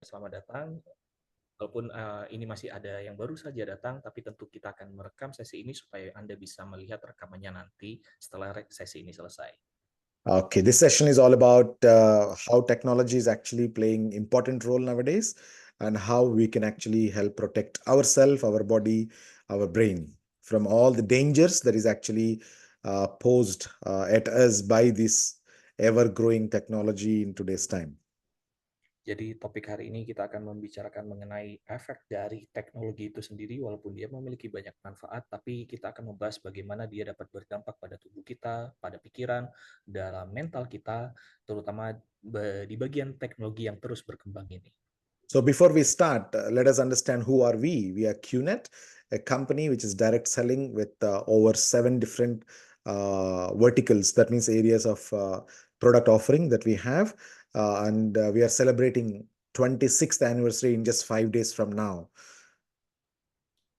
Selamat datang. Walaupun ini masih ada yang baru saja datang, tapi tentu kita akan merekam sesi ini supaya Anda bisa melihat rekamannya nanti setelah sesi ini selesai. Okay, this session is all about how technology is actually playing important role nowadays and how we can actually help protect ourselves, our body, our brain from all the dangers that is actually posed at us by this ever-growing technology in today's time. Jadi topik hari ini kita akan membicarakan mengenai efek dari teknologi itu sendiri, walaupun dia memiliki banyak manfaat, tapi kita akan membahas bagaimana dia dapat berdampak pada tubuh kita, pada pikiran, dalam mental kita, terutama di bagian teknologi yang terus berkembang ini. So before we start, let us understand who are we. We are QNet, a company which is direct selling with over 7 different verticals. That means areas of product offering that we have. And we are celebrating 26th anniversary in just 5 days from now.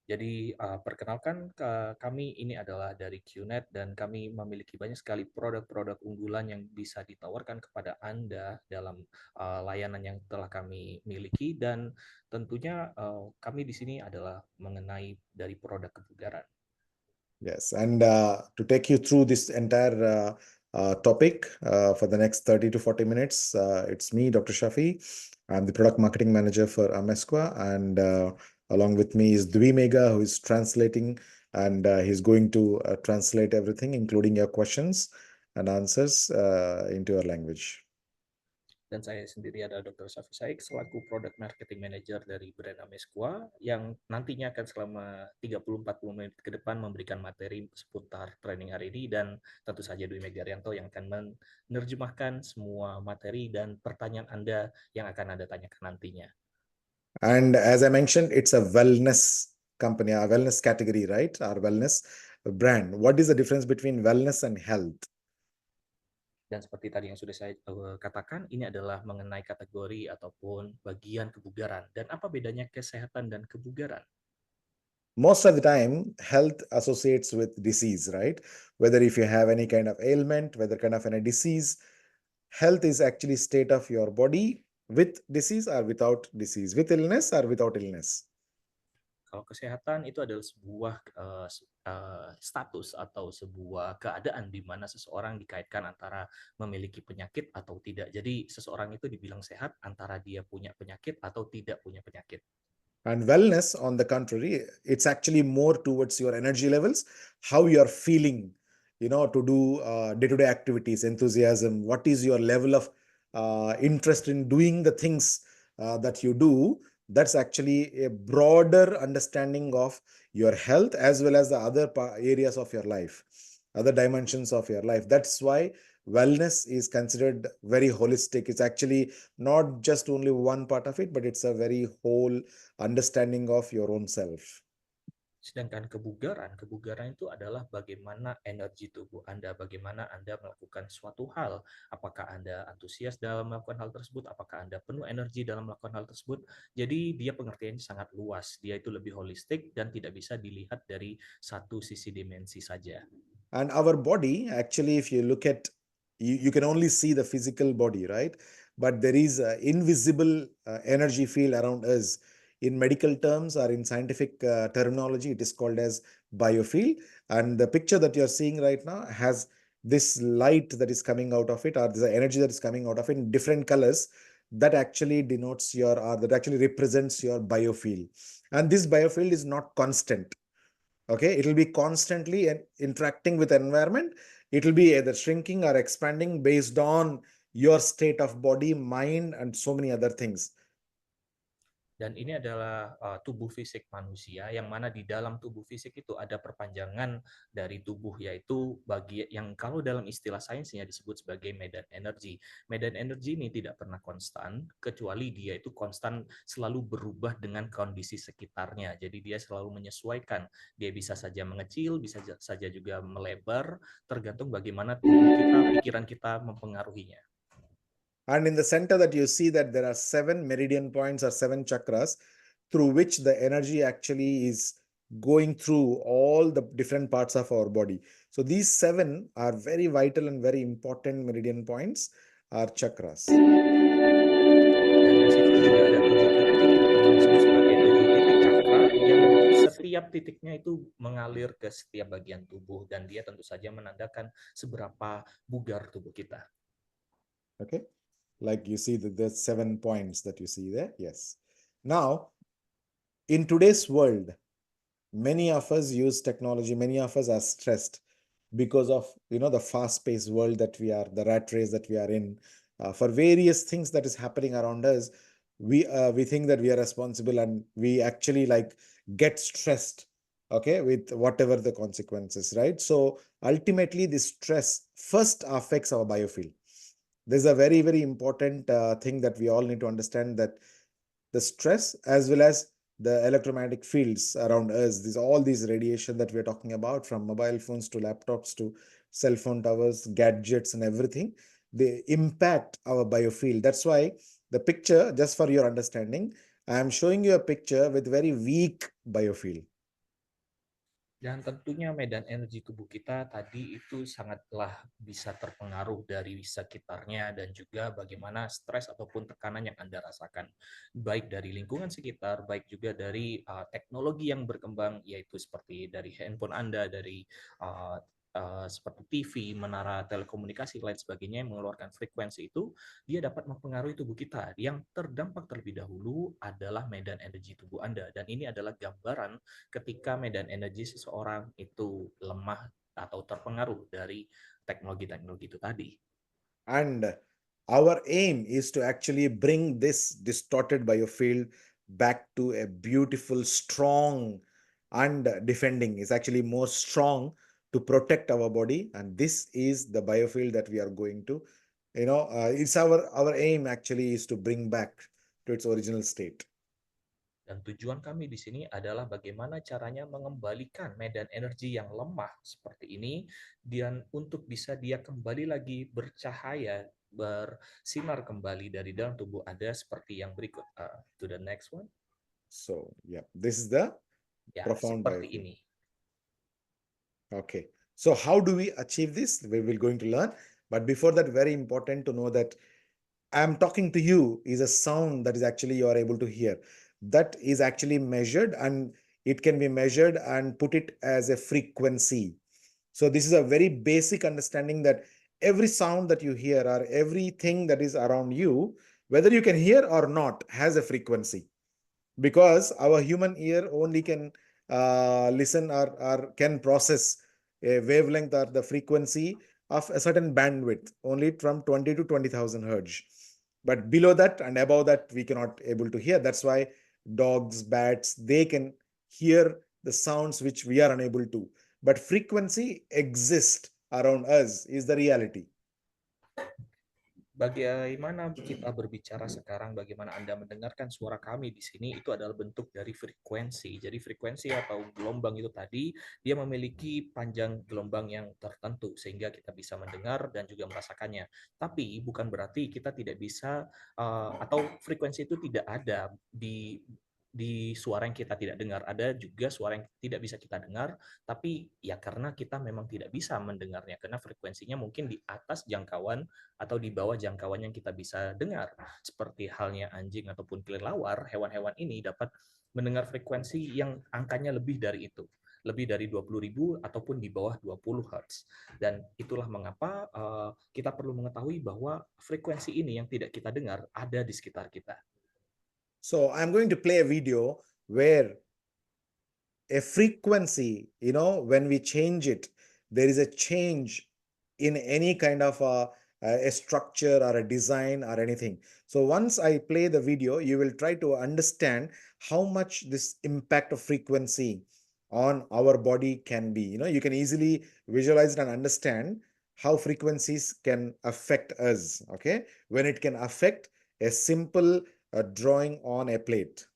Jadi perkenalkan kami ini adalah dari QNet dan kami memiliki banyak sekali produk-produk unggulan yang bisa ditawarkan kepada Anda dalam layanan yang telah kami miliki dan tentunya kami di sini adalah mengenai dari produk kebugaran. Yes, and to take you through this entire topic for the next 30 to 40 minutes, it's me, Dr. Shafi. I'm the product marketing manager for Amesqua, and along with me is Dwi Mega, who is translating, and he's going to translate everything, including your questions and answers into your language. Dan saya sendiri adalah Dr. Safi Saik selaku Product Marketing Manager dari brand Amesqua yang nantinya akan selama 30-40 menit ke depan memberikan materi seputar training hari ini dan tentu saja Dwi Megarianto yang akan menerjemahkan semua materi dan pertanyaan Anda yang akan Anda tanyakan nantinya. And as I mentioned, it's a wellness company, a wellness category, right? Our wellness brand. What is the difference between wellness and health? Dan seperti tadi yang sudah saya katakan, ini adalah mengenai kategori ataupun bagian kebugaran. Dan apa bedanya kesehatan dan kebugaran? Most of the time, health associates with disease, right? Whether if you have any kind of ailment, whether kind of any disease, health is actually state of your body with disease or without disease, with illness or without illness. Kalau kesehatan itu adalah sebuah status atau sebuah keadaan di mana seseorang dikaitkan antara memiliki penyakit atau tidak. Jadi seseorang itu dibilang sehat antara dia punya penyakit atau tidak punya penyakit. And wellness, on the contrary, it's actually more towards your energy levels, how you're feeling, to do day-to-day activities, enthusiasm, what is your level of interest in doing the things that you do. That's actually a broader understanding of your health as well as the other areas of your life, other dimensions of your life. That's why wellness is considered very holistic. It's actually not just only one part of it, but it's a very whole understanding of your own self. Sedangkan kebugaran itu adalah bagaimana energi tubuh Anda, bagaimana Anda melakukan suatu hal. Apakah Anda antusias dalam melakukan hal tersebut, apakah Anda penuh energi dalam melakukan hal tersebut. Jadi dia pengertiannya sangat luas, dia itu lebih holistik dan tidak bisa dilihat dari satu sisi dimensi saja. And our body, actually, if you look at, you can only see the physical body, right? But there is an invisible energy field around us. In medical terms or in scientific terminology, it is called as biofield. And the picture that you're seeing right now has this light that is coming out of it, or the energy that is coming out of it in different colors. That actually denotes or that actually represents your biofield. And this biofield is not constant. Okay, it will be constantly interacting with the environment. It will be either shrinking or expanding based on your state of body, mind, and so many other things. Dan ini adalah tubuh fisik manusia, yang mana di dalam tubuh fisik itu ada perpanjangan dari tubuh, yaitu yang kalau dalam istilah sainsnya disebut sebagai medan energi. Medan energi ini tidak pernah konstan, kecuali dia itu konstan selalu berubah dengan kondisi sekitarnya. Jadi dia selalu menyesuaikan. Dia bisa saja mengecil, bisa saja juga melebar, tergantung bagaimana tubuh kita, pikiran kita mempengaruhinya. And in the center that you see that there are 7 meridian points or 7 chakras through which the energy actually is going through all the different parts of our body. So these 7 are very vital and very important meridian points, are chakras. Dan di situ juga ada 7 titik yang disebut sebagai 7 titik cakra yang setiap titiknya itu mengalir ke setiap bagian tubuh dan dia tentu saja menandakan seberapa bugar tubuh kita. Okay, like you see the 7 points that you see there. Yes. Now, in today's world, many of us use technology. Many of us are stressed because of the fast-paced world that we are, the rat race that we are in. For various things that is happening around us, we think that we are responsible, and we actually like get stressed, okay, with whatever the consequences, right? So ultimately, this stress first affects our biofield. This is a very, very important thing that we all need to understand, that the stress as well as the electromagnetic fields around us, all these radiation that we're talking about, from mobile phones to laptops to cell phone towers, gadgets and everything, they impact our biofield. That's why the picture, just for your understanding, I am showing you a picture with very weak biofield. Dan tentunya medan energi tubuh kita tadi itu sangatlah bisa terpengaruh dari sekitarnya dan juga bagaimana stres ataupun tekanan yang Anda rasakan. Baik dari lingkungan sekitar, baik juga dari teknologi yang berkembang, yaitu seperti dari handphone Anda, dari seperti TV, menara telekomunikasi, lain sebagainya yang mengeluarkan frekuensi itu, dia dapat mempengaruhi tubuh kita. Yang terdampak terlebih dahulu adalah medan energi tubuh Anda. Dan ini adalah gambaran ketika medan energi seseorang itu lemah atau terpengaruh dari teknologi-teknologi itu tadi. And our aim is to actually bring this distorted biofield back to a beautiful, strong, and defending is actually more strong to protect our body. And this is the biofield that we are going to, it's our aim actually is to bring back to its original state. Dan tujuan kami di sini adalah bagaimana caranya mengembalikan medan energi yang lemah seperti ini dan untuk bisa dia kembali lagi bercahaya, bersinar kembali dari dalam tubuh Anda seperti yang berikut. To the next one. So, yeah, this is the profound seperti biofield. Ini. Okay. So how do we achieve this? We will going to learn. But before that, very important to know that I'm talking to you is a sound that is actually you are able to hear. That is actually measured, and it can be measured and put it as a frequency. So this is a very basic understanding that every sound that you hear or everything that is around you, whether you can hear or not, has a frequency. Because our human ear only can listen or can process a wavelength or the frequency of a certain bandwidth, only from 20 to 20,000 hertz. But below that and above that, we cannot able to hear. That's why dogs, bats, they can hear the sounds which we are unable to. But frequency exists around us is the reality. Bagaimana kita berbicara sekarang, bagaimana Anda mendengarkan suara kami di sini, itu adalah bentuk dari frekuensi. Jadi frekuensi atau gelombang itu tadi, dia memiliki panjang gelombang yang tertentu, sehingga kita bisa mendengar dan juga merasakannya. Tapi bukan berarti kita tidak bisa, atau frekuensi itu tidak ada di suara yang kita tidak dengar. Ada juga suara yang tidak bisa kita dengar, tapi ya karena kita memang tidak bisa mendengarnya, karena frekuensinya mungkin di atas jangkauan atau di bawah jangkauan yang kita bisa dengar. Seperti halnya anjing ataupun kelelawar, hewan-hewan ini dapat mendengar frekuensi yang angkanya lebih dari itu. Lebih dari 20.000 ataupun di bawah 20 Hz. Dan itulah mengapa kita perlu mengetahui bahwa frekuensi ini yang tidak kita dengar ada di sekitar kita. So I'm going to play a video where a frequency, when we change it, there is a change in any kind of a structure or a design or anything. So once I play the video, you will try to understand how much this impact of frequency on our body can be. You can easily visualize it and understand how frequencies can affect us, okay? When it can affect a simple drawing on a plate.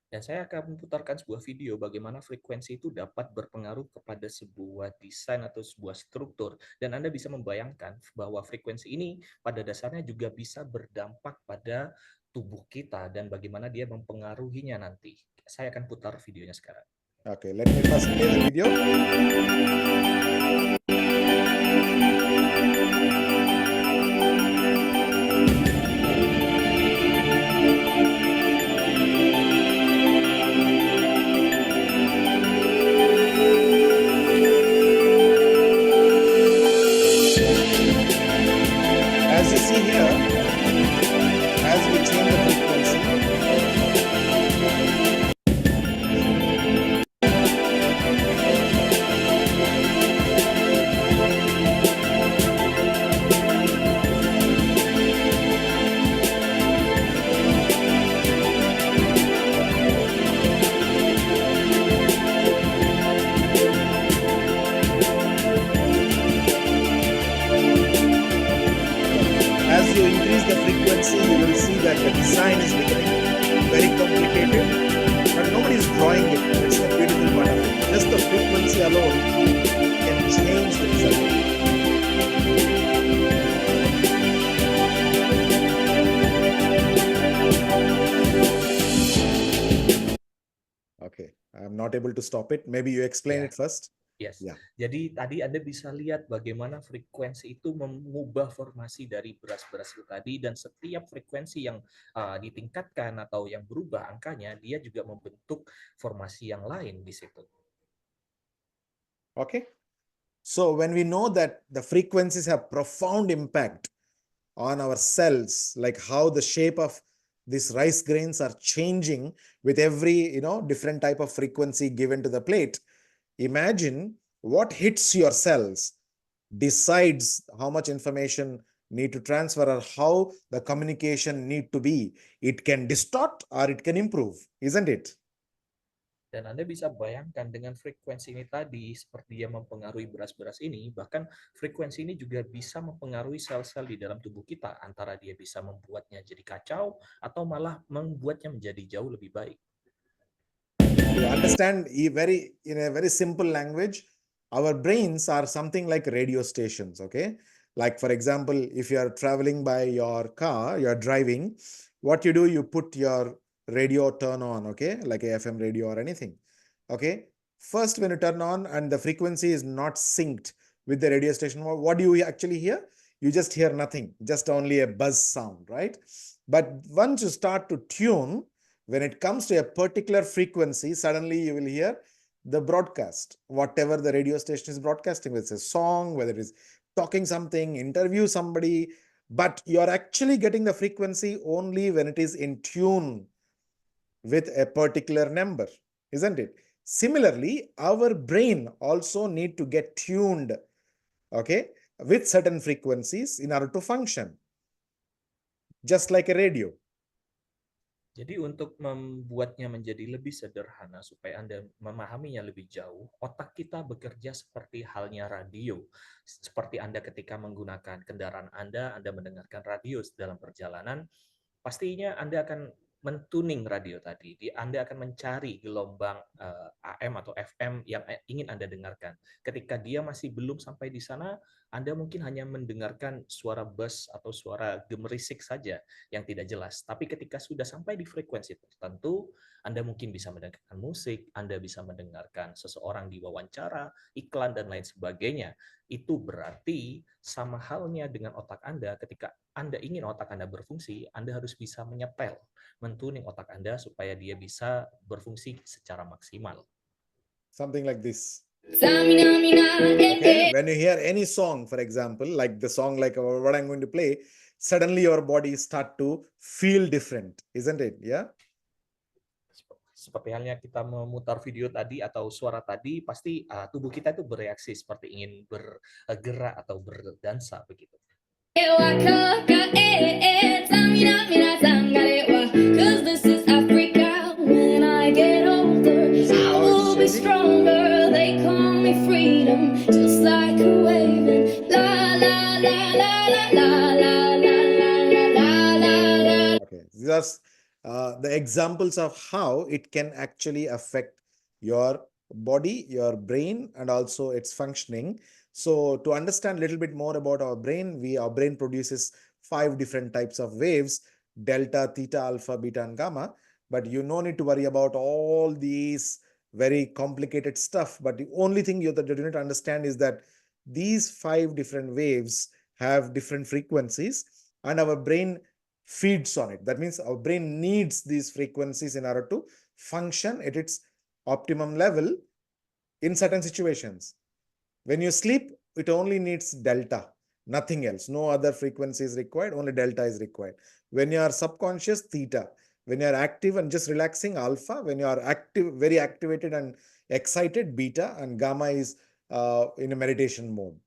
Dan saya akan memutarkan sebuah video bagaimana frekuensi itu dapat berpengaruh kepada sebuah desain atau sebuah struktur. Dan Anda bisa membayangkan bahwa frekuensi ini pada dasarnya juga bisa berdampak pada tubuh kita dan bagaimana dia mempengaruhinya nanti. Saya akan putar videonya sekarang. Okay, let me first play the video. see, you will see that the design is becoming very complicated, but nobody is drawing it. It's the beautiful part of it. Just the frequency alone can change the result. Okay, I'm not able to stop it. Maybe you explain Ya, it first. yes. Yeah. Jadi tadi Anda bisa lihat bagaimana frekuensi itu mengubah formasi dari beras-beras itu tadi, dan setiap frekuensi yang ditingkatkan atau yang berubah angkanya, dia juga membentuk formasi yang lain di situ. Okay. So when we know that the frequencies have profound impact on our cells, like how the shape of these rice grains are changing with every, different type of frequency given to the plate, imagine what hits your cells decides how much information need to transfer or how the communication need to be. It can distort or it can improve, isn't it? Dan Anda bisa bayangkan dengan frekuensi ini tadi, seperti dia mempengaruhi beras-beras ini, bahkan frekuensi ini juga bisa mempengaruhi sel-sel di dalam tubuh kita, antara dia bisa membuatnya jadi kacau atau malah membuatnya menjadi jauh lebih baik. To understand in a very simple language, our brains are something like radio stations, okay? Like, for example, if you are traveling by your car, you're driving, what you do, you put your radio turn on, okay? Like a FM radio or anything, okay? First, when you turn on and the frequency is not synced with the radio station, what do you actually hear? You just hear nothing, just only a buzz sound, right? But once you start to tune, when it comes to a particular frequency, suddenly you will hear the broadcast, whatever the radio station is broadcasting, whether it's a song, whether it is talking something, interview somebody, but you're actually getting the frequency only when it is in tune with a particular number, isn't it? Similarly, our brain also need to get tuned, okay, with certain frequencies in order to function, just like a radio. Jadi untuk membuatnya menjadi lebih sederhana supaya Anda memahaminya lebih jauh, otak kita bekerja seperti halnya radio. Seperti Anda ketika menggunakan kendaraan Anda mendengarkan radio dalam perjalanan, pastinya Anda akan mentuning radio tadi. Anda akan mencari gelombang AM atau FM yang ingin Anda dengarkan. Ketika dia masih belum sampai di sana, Anda mungkin hanya mendengarkan suara bus atau suara gemerisik saja yang tidak jelas. Tapi ketika sudah sampai di frekuensi tertentu, Anda mungkin bisa mendengarkan musik, Anda bisa mendengarkan seseorang diwawancara, iklan, dan lain sebagainya. Itu berarti sama halnya dengan otak Anda, ketika Anda ingin otak Anda berfungsi, Anda harus bisa menyetel, mentuning otak Anda supaya dia bisa berfungsi secara maksimal. Something like this. Okay? When you hear any song, for example, like the song like what I'm going to play, suddenly your body start to feel different, isn't it? Yeah. Seperti halnya kita memutar video tadi atau suara tadi, pasti tubuh kita itu bereaksi seperti ingin bergerak atau berdansa begitu. Okay, these are the examples of how it can actually affect your body, your brain, and also its functioning. So to understand a little bit more about our brain, our brain produces 5 different types of waves: delta, theta, alpha, beta, and gamma. But you no need to worry about all these very complicated stuff. But the only thing you need to understand is that these 5 different waves have different frequencies, and our brain feeds on it. That means our brain needs these frequencies in order to function at its optimum level in certain situations. When you sleep, it only needs delta, nothing else. No other frequency is required, only delta is required. When you are subconscious, theta. When you are active and just relaxing, alpha. When you are active, very activated and excited, beta. And gamma is in a meditation mode.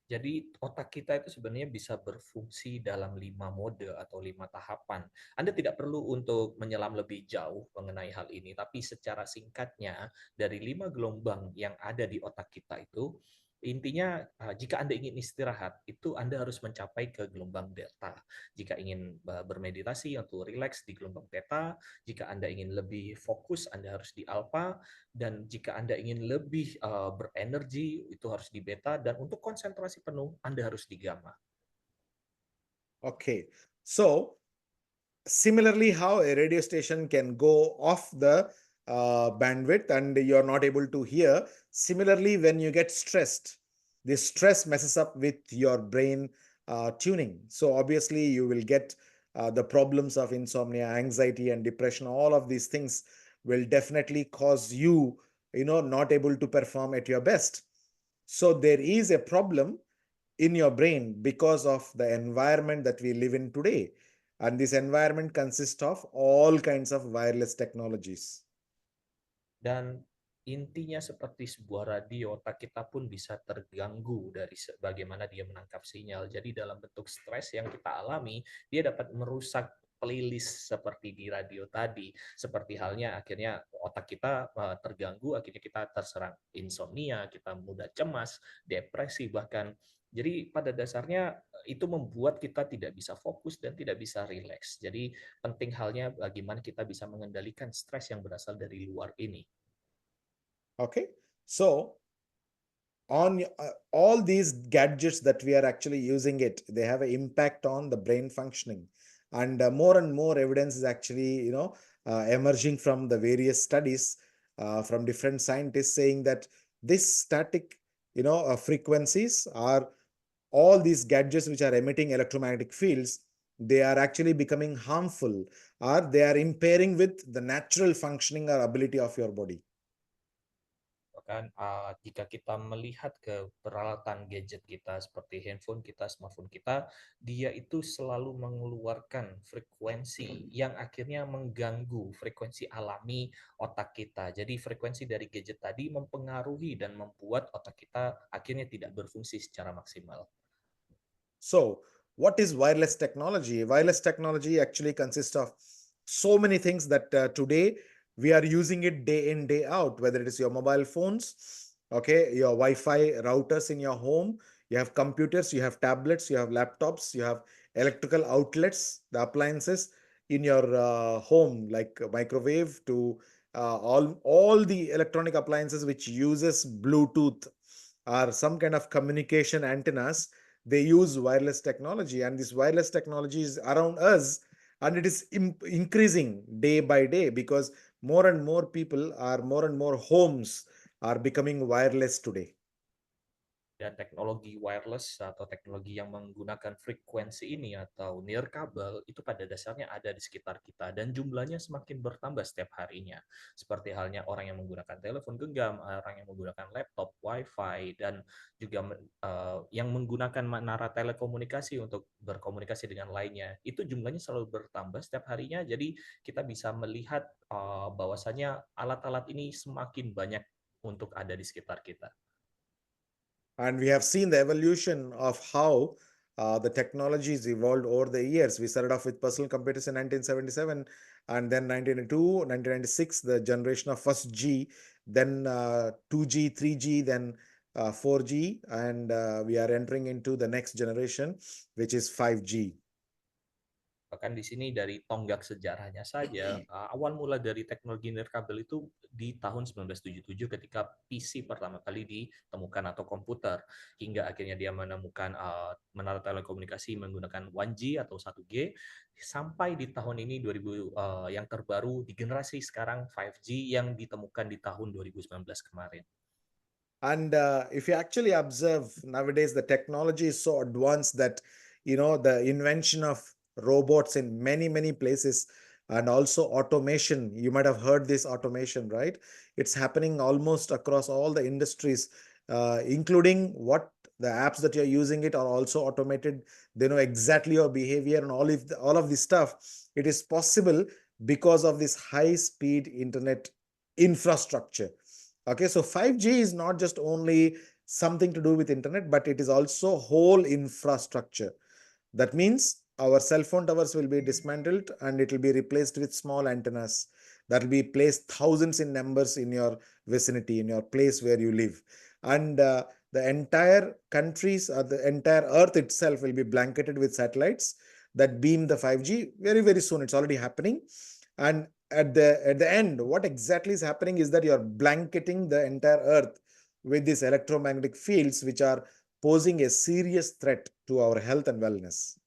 Jadi otak kita itu sebenarnya bisa berfungsi dalam 5 mode atau 5 tahapan. Anda tidak perlu untuk menyelam lebih jauh mengenai hal ini, tapi secara singkatnya dari 5 gelombang yang ada di otak kita itu, Intinya, jika Anda ingin istirahat, itu Anda harus mencapai ke gelombang delta. Jika ingin bermeditasi atau rileks di gelombang theta, jika Anda ingin lebih fokus, Anda harus di alpha, dan jika Anda ingin lebih berenergi, itu harus di beta, dan untuk konsentrasi penuh, Anda harus di gamma. Okay. So similarly, how a radio station can go off the bandwidth and you're not able to hear. Similarly, when you get stressed, this stress messes up with your brain tuning. So obviously, you will get the problems of insomnia, anxiety, and depression. All of these things will definitely cause you, not able to perform at your best. So there is a problem in your brain because of the environment that we live in today. And this environment consists of all kinds of wireless technologies. Dan intinya seperti sebuah radio, otak kita pun bisa terganggu dari bagaimana dia menangkap sinyal. Jadi dalam bentuk stres yang kita alami, dia dapat merusak playlist seperti di radio tadi. Seperti halnya akhirnya otak kita terganggu, akhirnya kita terserang insomnia, kita mudah cemas, depresi bahkan. Jadi pada dasarnya itu membuat kita tidak bisa fokus dan tidak bisa rileks. Jadi penting halnya bagaimana kita bisa mengendalikan stres yang berasal dari luar ini. Okay. So on all these gadgets that we are actually using it, they have an impact on the brain functioning. And more evidence is actually, emerging from the various studies from different scientists saying that this static, frequencies are all these gadgets which are emitting electromagnetic fields, they are actually becoming harmful or they are impairing with the natural functioning or ability of your body. Bahkan jika kita melihat ke peralatan gadget kita seperti handphone kita, smartphone kita, dia itu selalu mengeluarkan frekuensi yang akhirnya mengganggu frekuensi alami otak kita. Jadi frekuensi dari gadget tadi mempengaruhi dan membuat otak kita akhirnya tidak berfungsi secara maksimal. So, what is wireless technology? Wireless technology actually consists of so many things that today we are using it day in, day out, whether it is your mobile phones, okay, your Wi-Fi routers in your home, you have computers, you have tablets, you have laptops, you have electrical outlets, the appliances in your home, like microwave to all the electronic appliances which uses Bluetooth or some kind of communication antennas. They use wireless technology, and this wireless technology is around us, and it is increasing day by day because more and more people are more and more homes are becoming wireless today. Dan teknologi wireless atau teknologi yang menggunakan frekuensi ini atau nirkabel itu pada dasarnya ada di sekitar kita dan jumlahnya semakin bertambah setiap harinya. Seperti halnya orang yang menggunakan telepon genggam, orang yang menggunakan laptop, wifi, dan juga yang menggunakan menara telekomunikasi untuk berkomunikasi dengan lainnya. Itu jumlahnya selalu bertambah setiap harinya, jadi kita bisa melihat bahwasanya alat-alat ini semakin banyak untuk ada di sekitar kita. And we have seen the evolution of how the technologies evolved over the years. We started off with personal computers in 1977, and then 1992, 1996, the generation of first G, then 2G, 3G, then 4G, and we are entering into the next generation, which is 5G. Bahkan di sini dari tonggak sejarahnya saja, awal mula dari teknologi nirkabel itu di tahun 1977 ketika PC pertama kali ditemukan atau komputer, hingga akhirnya dia menemukan menara telekomunikasi menggunakan 1G atau 1G, sampai di tahun ini 2000 yang terbaru di generasi sekarang 5G yang ditemukan di tahun 2019 kemarin. And if you actually observe nowadays, the technology is so advanced that, the invention of robots in many, many places and also automation. You might have heard this automation, right? It's happening almost across all the industries, including what the apps that you're using it are also automated. They know exactly your behavior and all of this stuff. It is possible because of this high speed internet infrastructure. Okay, so 5G is not just only something to do with internet, but it is also whole infrastructure. That means our cell phone towers will be dismantled and it will be replaced with small antennas that will be placed thousands in numbers in your vicinity, in your place where you live. And the the entire countries or the entire earth itself will be blanketed with satellites that beam the 5G very, very soon. It's already happening. And at the end, what exactly is happening is that you're blanketing the entire earth with these electromagnetic fields, which are posing a serious threat to our health and wellness.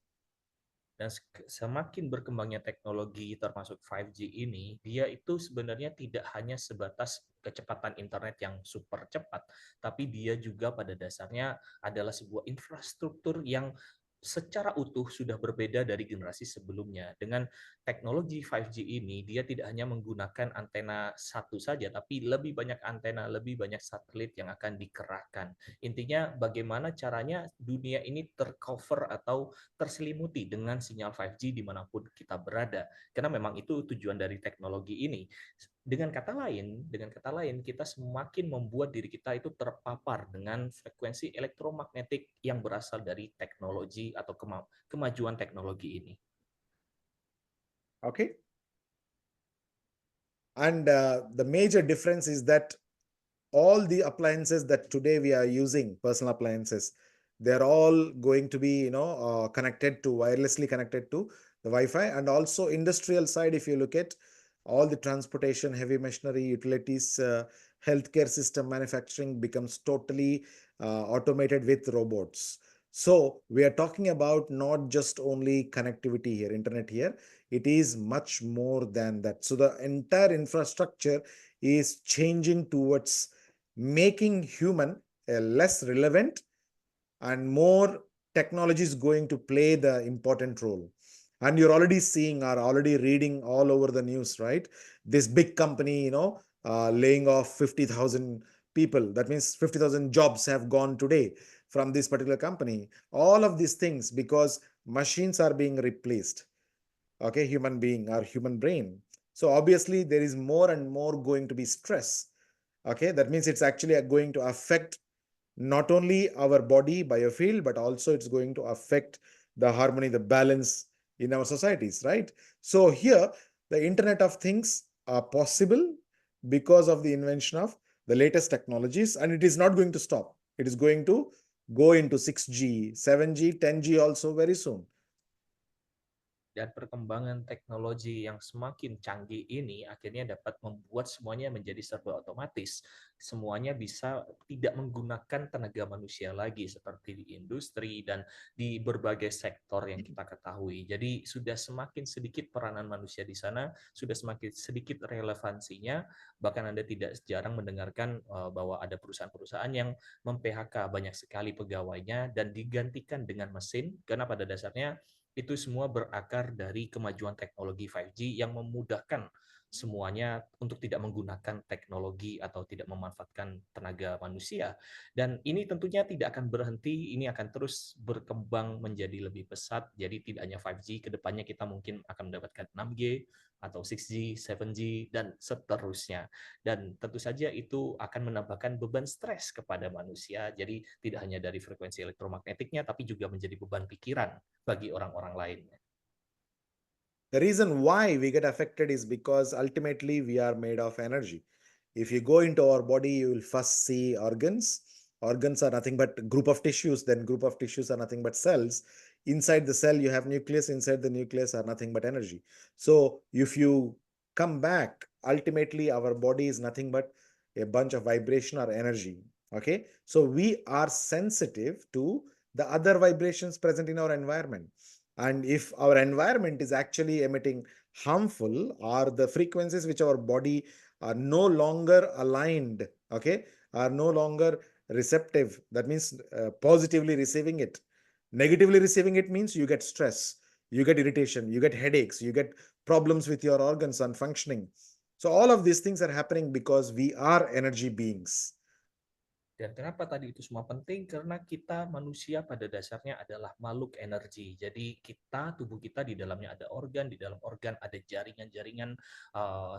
Dan semakin berkembangnya teknologi termasuk 5G ini, dia itu sebenarnya tidak hanya sebatas kecepatan internet yang super cepat, tapi dia juga pada dasarnya adalah sebuah infrastruktur yang secara utuh sudah berbeda dari generasi sebelumnya. Dengan teknologi 5G ini, dia tidak hanya menggunakan antena satu saja, tapi lebih banyak antena, lebih banyak satelit yang akan dikerahkan. Intinya bagaimana caranya dunia ini tercover atau terselimuti dengan sinyal 5G dimanapun kita berada. Karena memang itu tujuan dari teknologi ini. Dengan kata lain, kita semakin membuat diri kita itu terpapar dengan frekuensi elektromagnetik yang berasal dari teknologi atau kemajuan teknologi ini. Okay. And the major difference is that all the appliances that today we are using, personal appliances, they're all going to be, connected to wirelessly connected to the Wi-Fi. And also industrial side, if you look at all the transportation, heavy machinery, utilities, healthcare system, manufacturing becomes totally automated with robots. So we are talking about not just only connectivity here, internet here, it is much more than that. So the entire infrastructure is changing towards making human less relevant, and more technology is going to play the important role. And you're already seeing or already reading all over the news, right? This big company, laying off 50,000 people. That means 50,000 jobs have gone today from this particular company. All of these things because machines are being replaced. Okay, human being or human brain. So obviously there is more and more going to be stress. Okay, that means it's actually going to affect not only our body biofield, but also it's going to affect the harmony, the balance in our societies, right? So here the internet of things are possible because of the invention of the latest technologies, and it is not going to stop. It is going to go into 6G, 7G, 10G also very soon. Dan perkembangan teknologi yang semakin canggih ini akhirnya dapat membuat semuanya menjadi serba otomatis. Semuanya bisa tidak menggunakan tenaga manusia lagi seperti di industri dan di berbagai sektor yang kita ketahui. Jadi sudah semakin sedikit peranan manusia di sana, sudah semakin sedikit relevansinya. Bahkan Anda tidak jarang mendengarkan bahwa ada perusahaan-perusahaan yang mem-PHK banyak sekali pegawainya dan digantikan dengan mesin, karena pada dasarnya itu semua berakar dari kemajuan teknologi 5G yang memudahkan semuanya untuk tidak menggunakan teknologi atau tidak memanfaatkan tenaga manusia. Dan ini tentunya tidak akan berhenti, ini akan terus berkembang menjadi lebih pesat. Jadi tidak hanya 5G, ke depannya kita mungkin akan mendapatkan 6G atau 6G, 7G, dan seterusnya. Dan tentu saja itu akan menambahkan beban stres kepada manusia. Jadi tidak hanya dari frekuensi elektromagnetiknya, tapi juga menjadi beban pikiran bagi orang-orang lainnya. The reason why we get affected is because ultimately we are made of energy. If you go into our body, you will first see organs. Organs are nothing but group of tissues, then group of tissues are nothing but cells. Inside the cell, you have nucleus. Inside the nucleus are nothing but energy. So if you come back, ultimately our body is nothing but a bunch of vibration or energy. Okay. So we are sensitive to the other vibrations present in our environment. And if our environment is actually emitting harmful, or the frequencies which our body are no longer aligned, okay, are no longer receptive, that means positively receiving it. Negatively receiving it means you get stress, you get irritation, you get headaches, you get problems with your organs and functioning. So all of these things are happening because we are energy beings. Dan kenapa tadi itu semua penting? Karena kita manusia pada dasarnya adalah makhluk energi. Jadi tubuh kita di dalamnya ada organ, di dalam organ ada jaringan-jaringan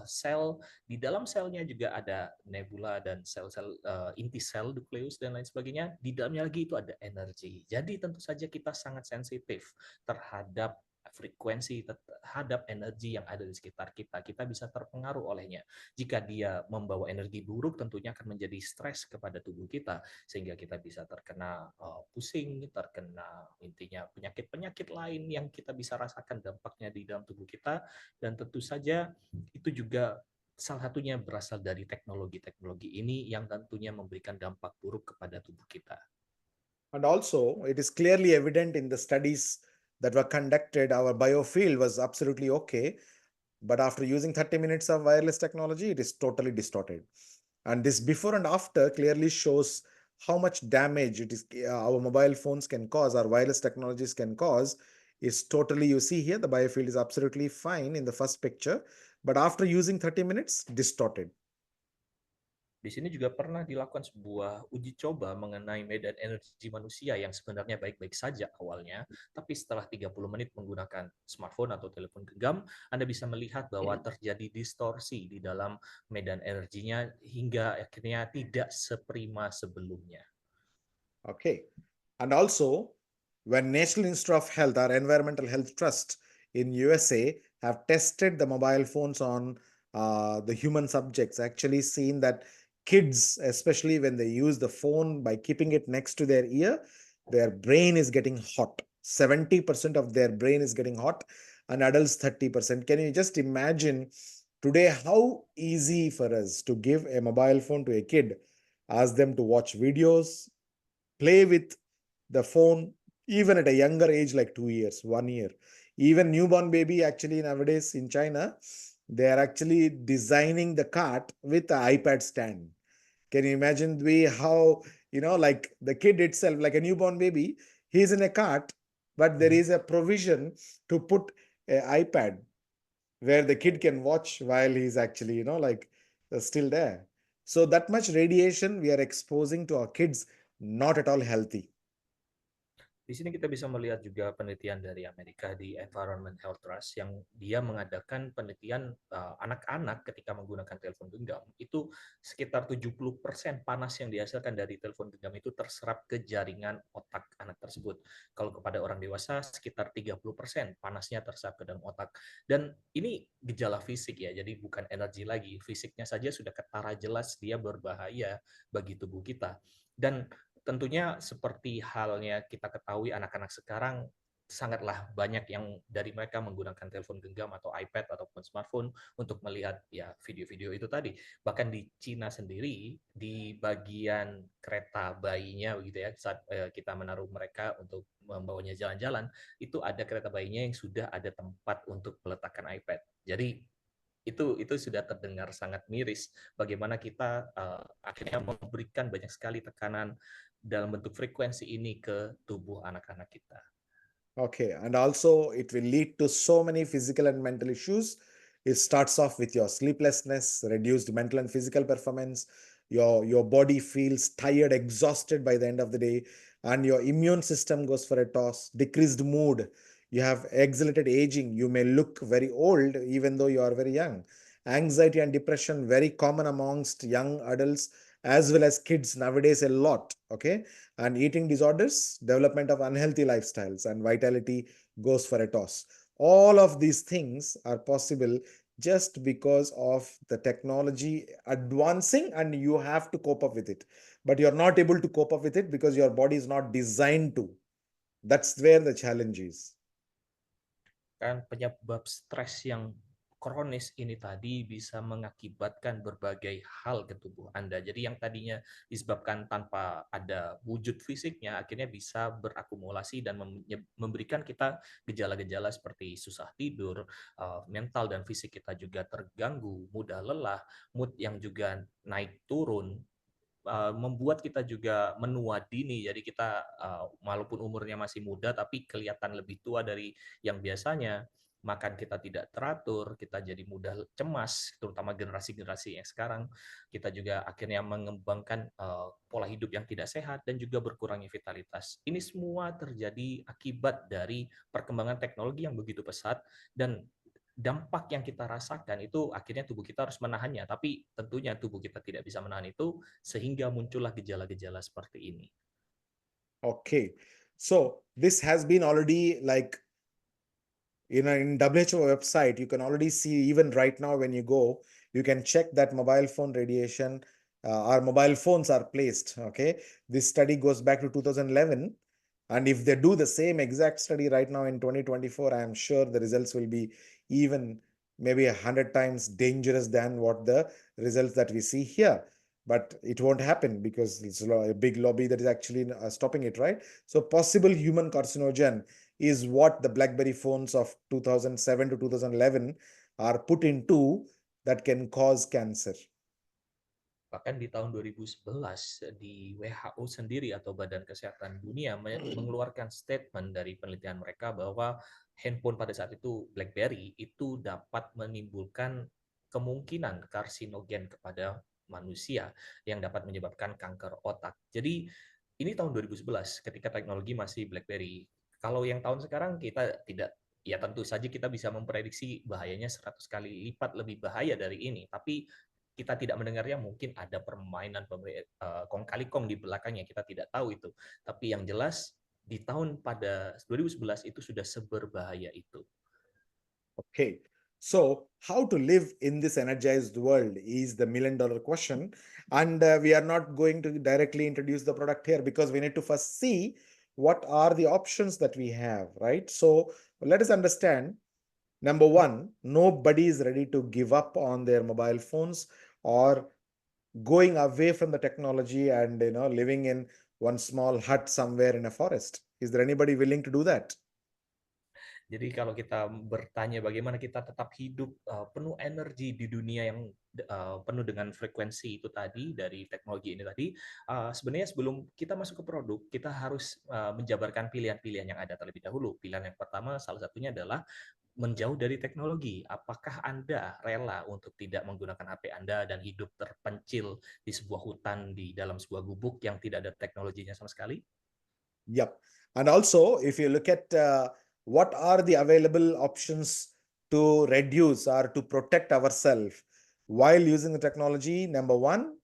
sel, di dalam selnya juga ada nebula dan sel-sel inti sel, nukleus dan lain sebagainya. Di dalamnya lagi itu ada energi. Jadi tentu saja kita sangat sensitif terhadap frekuensi terhadap energi yang ada di sekitar kita. Kita bisa terpengaruh olehnya. Jika dia membawa energi buruk, tentunya akan menjadi stres kepada tubuh kita, sehingga kita bisa terkena pusing, terkena intinya penyakit-penyakit lain yang kita bisa rasakan dampaknya di dalam tubuh kita. Dan tentu saja itu juga salah satunya berasal dari teknologi-teknologi ini yang tentunya memberikan dampak buruk kepada tubuh kita. And also, it is clearly evident in the studies that were conducted, our biofield was absolutely okay. But after using 30 minutes of wireless technology, it is totally distorted. And this before and after clearly shows how much damage it is our mobile phones can cause, our wireless technologies can cause. Is totally, you see here, the biofield is absolutely fine in the first picture, but after using 30 minutes, distorted. Di sini juga pernah dilakukan sebuah uji coba mengenai medan energi manusia yang sebenarnya baik-baik saja awalnya, tapi setelah 30 menit menggunakan smartphone atau telepon genggam, Anda bisa melihat bahwa terjadi distorsi di dalam medan energinya hingga akhirnya tidak seprima sebelumnya. Okay. And also, when National Institute of Health or Environmental Health Trust in USA have tested the mobile phones on the human subjects, actually seen that kids, especially when they use the phone by keeping it next to their ear, their brain is getting hot. 70% of their brain is getting hot, and adults 30%. Can you just imagine today how easy for us to give a mobile phone to a kid, ask them to watch videos, play with the phone even at a younger age like 2 years, 1 year. Even newborn baby, actually nowadays in China, they are actually designing the cart with the iPad stand. Can you imagine the way how, like the kid itself, like a newborn baby, he's in a cart, but there is a provision to put an iPad where the kid can watch while he's actually, still there. So that much radiation we are exposing to our kids, not at all healthy. Di sini kita bisa melihat juga penelitian dari Amerika di Environment Health Trust yang dia mengadakan penelitian anak-anak ketika menggunakan telepon genggam itu sekitar 70% panas yang dihasilkan dari telepon genggam itu terserap ke jaringan otak anak tersebut. Kalau kepada orang dewasa sekitar 30% panasnya terserap ke dalam otak. Dan ini gejala fisik ya, jadi bukan energi lagi. Fisiknya saja sudah ketara jelas dia berbahaya bagi tubuh kita. Dan tentunya seperti halnya kita ketahui anak-anak sekarang sangatlah banyak yang dari mereka menggunakan telepon genggam atau iPad ataupun smartphone untuk melihat ya video-video itu tadi. Bahkan di Cina sendiri di bagian kereta bayinya begitu ya saat kita menaruh mereka untuk membawanya jalan-jalan itu ada kereta bayinya yang sudah ada tempat untuk meletakkan iPad. Jadi itu sudah terdengar sangat miris bagaimana kita akhirnya memberikan banyak sekali tekanan dalam bentuk frekuensi ini ke tubuh anak-anak kita. Okay, and also it will lead to so many physical and mental issues. It starts off with your sleeplessness, reduced mental and physical performance. Your body feels tired, exhausted by the end of the day, and your immune system goes for a toss. Decreased mood. You have accelerated aging. You may look very old even though you are very young. Anxiety and depression very common amongst young adults as well as kids nowadays a lot. Okay, and eating disorders, development of unhealthy lifestyles, and vitality goes for a toss. All of these things are possible just because of the technology advancing, and you have to cope up with it. But you're not able to cope up with it because your body is not designed to. That's where the challenge is. Kan penyebab stres yang kronis ini tadi bisa mengakibatkan berbagai hal ke tubuh Anda. Jadi yang tadinya disebabkan tanpa ada wujud fisiknya, akhirnya bisa berakumulasi dan memberikan kita gejala-gejala seperti susah tidur, mental dan fisik kita juga terganggu, mudah lelah, mood yang juga naik turun, membuat kita juga menua dini. Jadi kita walaupun umurnya masih muda tapi kelihatan lebih tua dari yang biasanya. Makan kita tidak teratur, kita jadi mudah cemas, terutama generasi-generasi yang sekarang. Kita juga akhirnya mengembangkan pola hidup yang tidak sehat dan juga berkurangnya vitalitas. Ini semua terjadi akibat dari perkembangan teknologi yang begitu pesat dan dampak yang kita rasakan itu akhirnya tubuh kita harus menahannya, tapi tentunya tubuh kita tidak bisa menahan itu sehingga muncullah gejala-gejala seperti ini. Okay, so this has been already like in WHO website, you can already see, even right now when you go, you can check that mobile phone radiation, our mobile phones are placed. Okay, this study goes back to 2011, and if they do the same exact study right now in 2024, I am sure the results will be even maybe 100 times dangerous than what the results that we see here. But it won't happen because it's a big lobby that is actually stopping it, right? So possible human carcinogen is what the BlackBerry phones of 2007 to 2011 are put into, that can cause cancer. Bahkan di tahun 2011 di WHO sendiri atau Badan Kesehatan Dunia mengeluarkan statement dari penelitian mereka bahwa handphone pada saat itu BlackBerry itu dapat menimbulkan kemungkinan karsinogen kepada manusia yang dapat menyebabkan kanker otak. Jadi ini tahun 2011 ketika teknologi masih BlackBerry. Kalau yang tahun sekarang kita tidak, ya tentu saja kita bisa memprediksi bahayanya 100 kali lipat lebih bahaya dari ini, tapi kita tidak mendengarnya, mungkin ada permainan kong kali kong di belakangnya, kita tidak tahu itu. Tapi yang jelas di tahun pada 2011 itu sudah seberbahaya itu. Okay, so how to live in this energized world is the $1,000,000 question. And we are not going to directly introduce the product here because we need to first see what are the options that we have, right? So let us understand. Number one, nobody is ready to give up on their mobile phones or going away from the technology and living in one small hut somewhere in a forest. Is there anybody willing to do that? Jadi kalau kita bertanya bagaimana kita tetap hidup penuh energi di dunia yang penuh dengan frekuensi itu tadi dari teknologi ini tadi, sebenarnya sebelum kita masuk ke produk, kita harus menjabarkan pilihan-pilihan yang ada terlebih dahulu. Pilihan yang pertama salah satunya adalah menjauh dari teknologi. Apakah Anda rela untuk tidak menggunakan HP Anda dan hidup terpencil di sebuah hutan di dalam sebuah gubuk yang tidak ada teknologinya sama sekali? Yep. And also, if you look at what are the available options to reduce or to protect ourselves while using the technology, number one,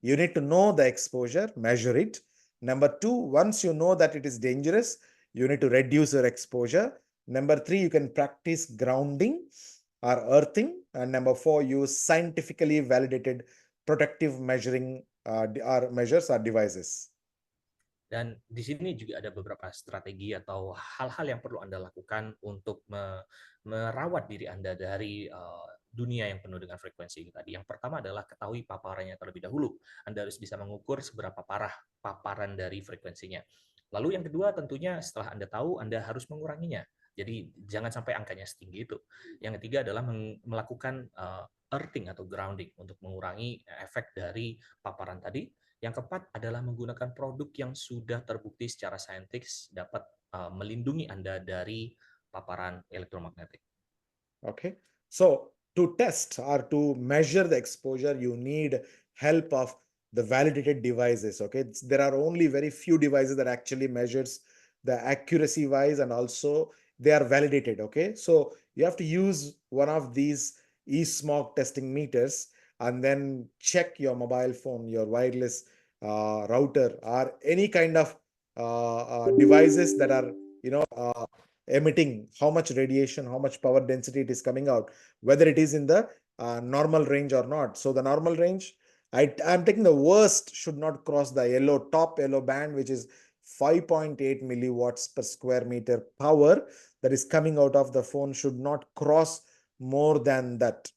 you need to know the exposure, measure it. Number two, once you know that it is dangerous, you need to reduce your exposure. Number three, you can practice grounding or earthing. And number four, use scientifically validated protective measuring or measures or devices. Dan di sini juga ada beberapa strategi atau hal-hal yang perlu Anda lakukan untuk merawat diri Anda dari dunia yang penuh dengan frekuensi ini tadi. Yang pertama adalah ketahui paparannya terlebih dahulu. Anda harus bisa mengukur seberapa parah paparan dari frekuensinya. Lalu yang kedua tentunya setelah Anda tahu, Anda harus menguranginya. Jadi jangan sampai angkanya setinggi itu. Yang ketiga adalah melakukan earthing atau grounding untuk mengurangi efek dari paparan tadi. Yang keempat adalah menggunakan produk yang sudah terbukti secara saintis dapat melindungi Anda dari paparan elektromagnetik. Okay. So to test or to measure the exposure, you need help of the validated devices. Okay. There are only very few devices that actually measures the accuracy wise, and also they are validated. Okay. So you have to use one of these e-smog testing meters and then check your mobile phone, your wireless router, or any kind of devices that are, emitting how much radiation, how much power density it is coming out, whether it is in the normal range or not. So the normal range, I'm taking the worst, should not cross the top yellow band, which is 5.8 milliwatts per square meter power that is coming out of the phone should not cross more than that.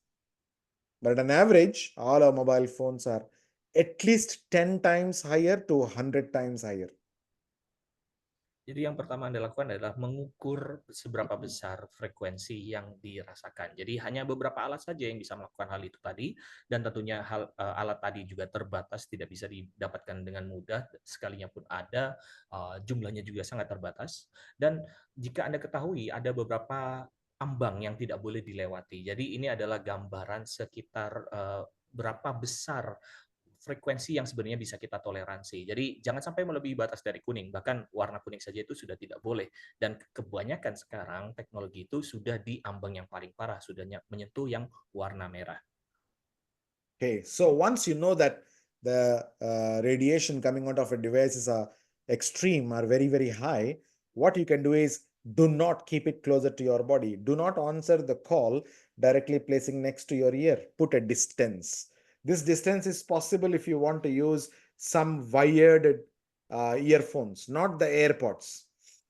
But on average, all our mobile phones are at least 10 times higher to 100 times higher. Jadi yang pertama Anda lakukan adalah mengukur seberapa besar frekuensi yang dirasakan. Jadi hanya beberapa alat saja yang bisa melakukan hal itu tadi, dan tentunya alat tadi juga terbatas, tidak bisa didapatkan dengan mudah, sekalinya pun ada, jumlahnya juga sangat terbatas. Dan jika Anda ketahui ada beberapa ambang yang tidak boleh dilewati. Jadi ini adalah gambaran sekitar berapa besar frekuensi yang sebenarnya bisa kita toleransi. Jadi jangan sampai melebihi batas dari kuning. Bahkan warna kuning saja itu sudah tidak boleh. Dan kebanyakan sekarang teknologi itu sudah di ambang yang paling parah, sudah menyentuh yang warna merah. Okay, so once you know that the radiation coming out of a device is extreme or very, very high, what you can do is Do not keep it closer to your body. Do not answer the call directly placing next to your ear. Put a distance. This distance is possible if you want to use some wired earphones, not the AirPods.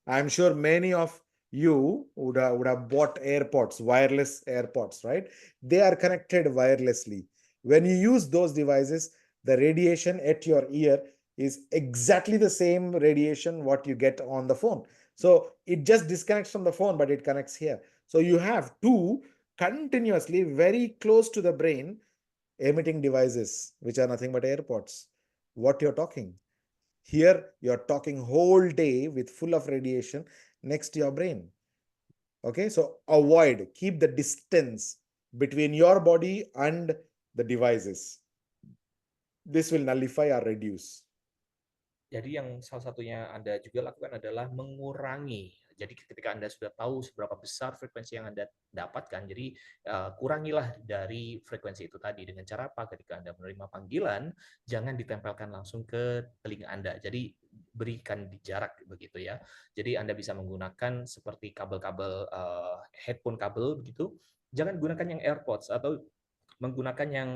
I'm sure many of you would have bought AirPods, wireless AirPods, right? They are connected wirelessly. When you use those devices, the radiation at your ear is exactly the same radiation what you get on the phone. So it just disconnects from the phone, but it connects here. So you have two continuously very close to the brain emitting devices, which are nothing but AirPods. What you're talking. Here, you're talking whole day with full of radiation next to your brain. Okay, so avoid, keep the distance between your body and the devices. This will nullify or reduce. Jadi yang salah satunya Anda juga lakukan adalah mengurangi. Jadi ketika Anda sudah tahu seberapa besar frekuensi yang Anda dapatkan, jadi kurangilah dari frekuensi itu tadi. Dengan cara apa? Ketika Anda menerima panggilan, jangan ditempelkan langsung ke telinga Anda. Jadi berikan di jarak begitu ya. Jadi Anda bisa menggunakan seperti kabel-kabel headphone kabel begitu. Jangan gunakan yang AirPods atau menggunakan yang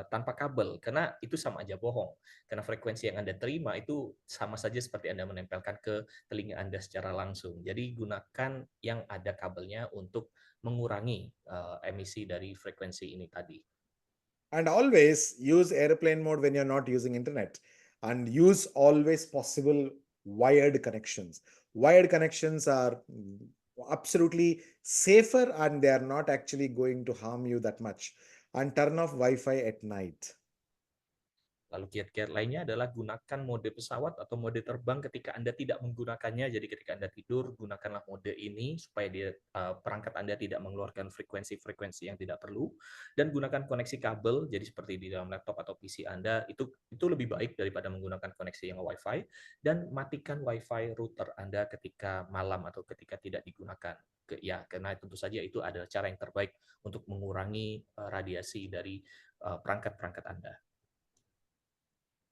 tanpa kabel, karena itu sama aja bohong. Karena frekuensi yang Anda terima itu sama saja seperti Anda menempelkan ke telinga Anda secara langsung. Jadi gunakan yang ada kabelnya untuk mengurangi emisi dari frekuensi ini tadi. And always use airplane mode when you're not using internet, and use always possible wired connections. Wired connections are absolutely safer and they are not actually going to harm you that much. And turn off Wi-Fi at night. Lalu kiat-kiat lainnya adalah gunakan mode pesawat atau mode terbang ketika Anda tidak menggunakannya. Jadi ketika Anda tidur, gunakanlah mode ini supaya perangkat Anda tidak mengeluarkan frekuensi-frekuensi yang tidak perlu. Dan gunakan koneksi kabel, jadi seperti di dalam laptop atau PC Anda, itu lebih baik daripada menggunakan koneksi yang Wi-Fi. Dan matikan Wi-Fi router Anda ketika malam atau ketika tidak digunakan. Ya, karena tentu saja itu adalah cara yang terbaik untuk mengurangi radiasi dari perangkat-perangkat Anda.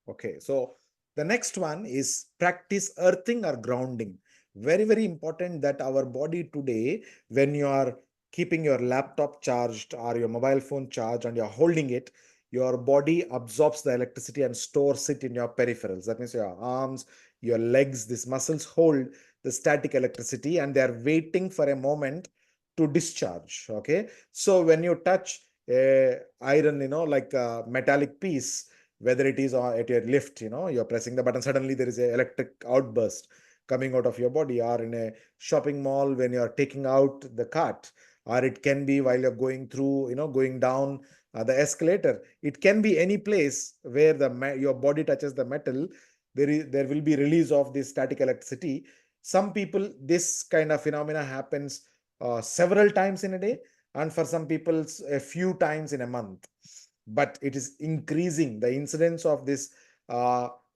Okay, so the next one is practice earthing or grounding. Very, very important that our body today, when you are keeping your laptop charged or your mobile phone charged and you're holding it, your body absorbs the electricity and stores it in your peripherals. That means your arms, your legs, these muscles hold the static electricity and they are waiting for a moment to discharge. Okay, so when you touch a iron, like a metallic piece, whether it is at your lift, you're pressing the button, suddenly there is an electric outburst coming out of your body, or in a shopping mall when you're taking out the cart, or it can be while you're going through, going down the escalator. It can be any place where your body touches the metal. There will be release of this static electricity. Some people, this kind of phenomena happens several times in a day, and for some people a few times in a month, but it is increasing. The incidence of this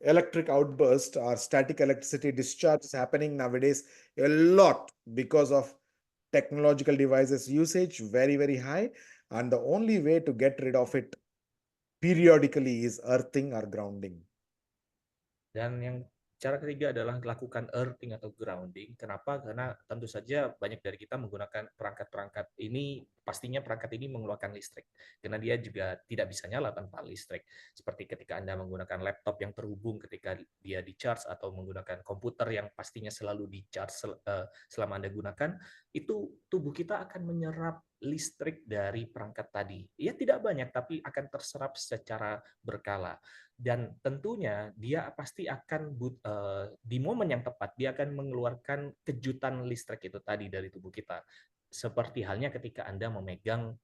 electric outburst or static electricity discharge is happening nowadays a lot because of technological devices usage, very, very high. And the only way to get rid of it periodically is earthing or grounding. Dan yang cara ketiga adalah lakukan earthing atau grounding. Kenapa? Karena tentu saja banyak dari kita menggunakan perangkat-perangkat ini, pastinya perangkat ini mengeluarkan listrik. Karena dia juga tidak bisa nyala tanpa listrik. Seperti ketika Anda menggunakan laptop yang terhubung ketika dia di-charge, atau menggunakan komputer yang pastinya selalu di-charge selama Anda gunakan, itu tubuh kita akan menyerap listrik dari perangkat tadi. Ya tidak banyak, tapi akan terserap secara berkala. Dan tentunya dia pasti akan di momen yang tepat dia akan mengeluarkan kejutan listrik itu tadi dari tubuh kita. Seperti halnya ketika Anda memegang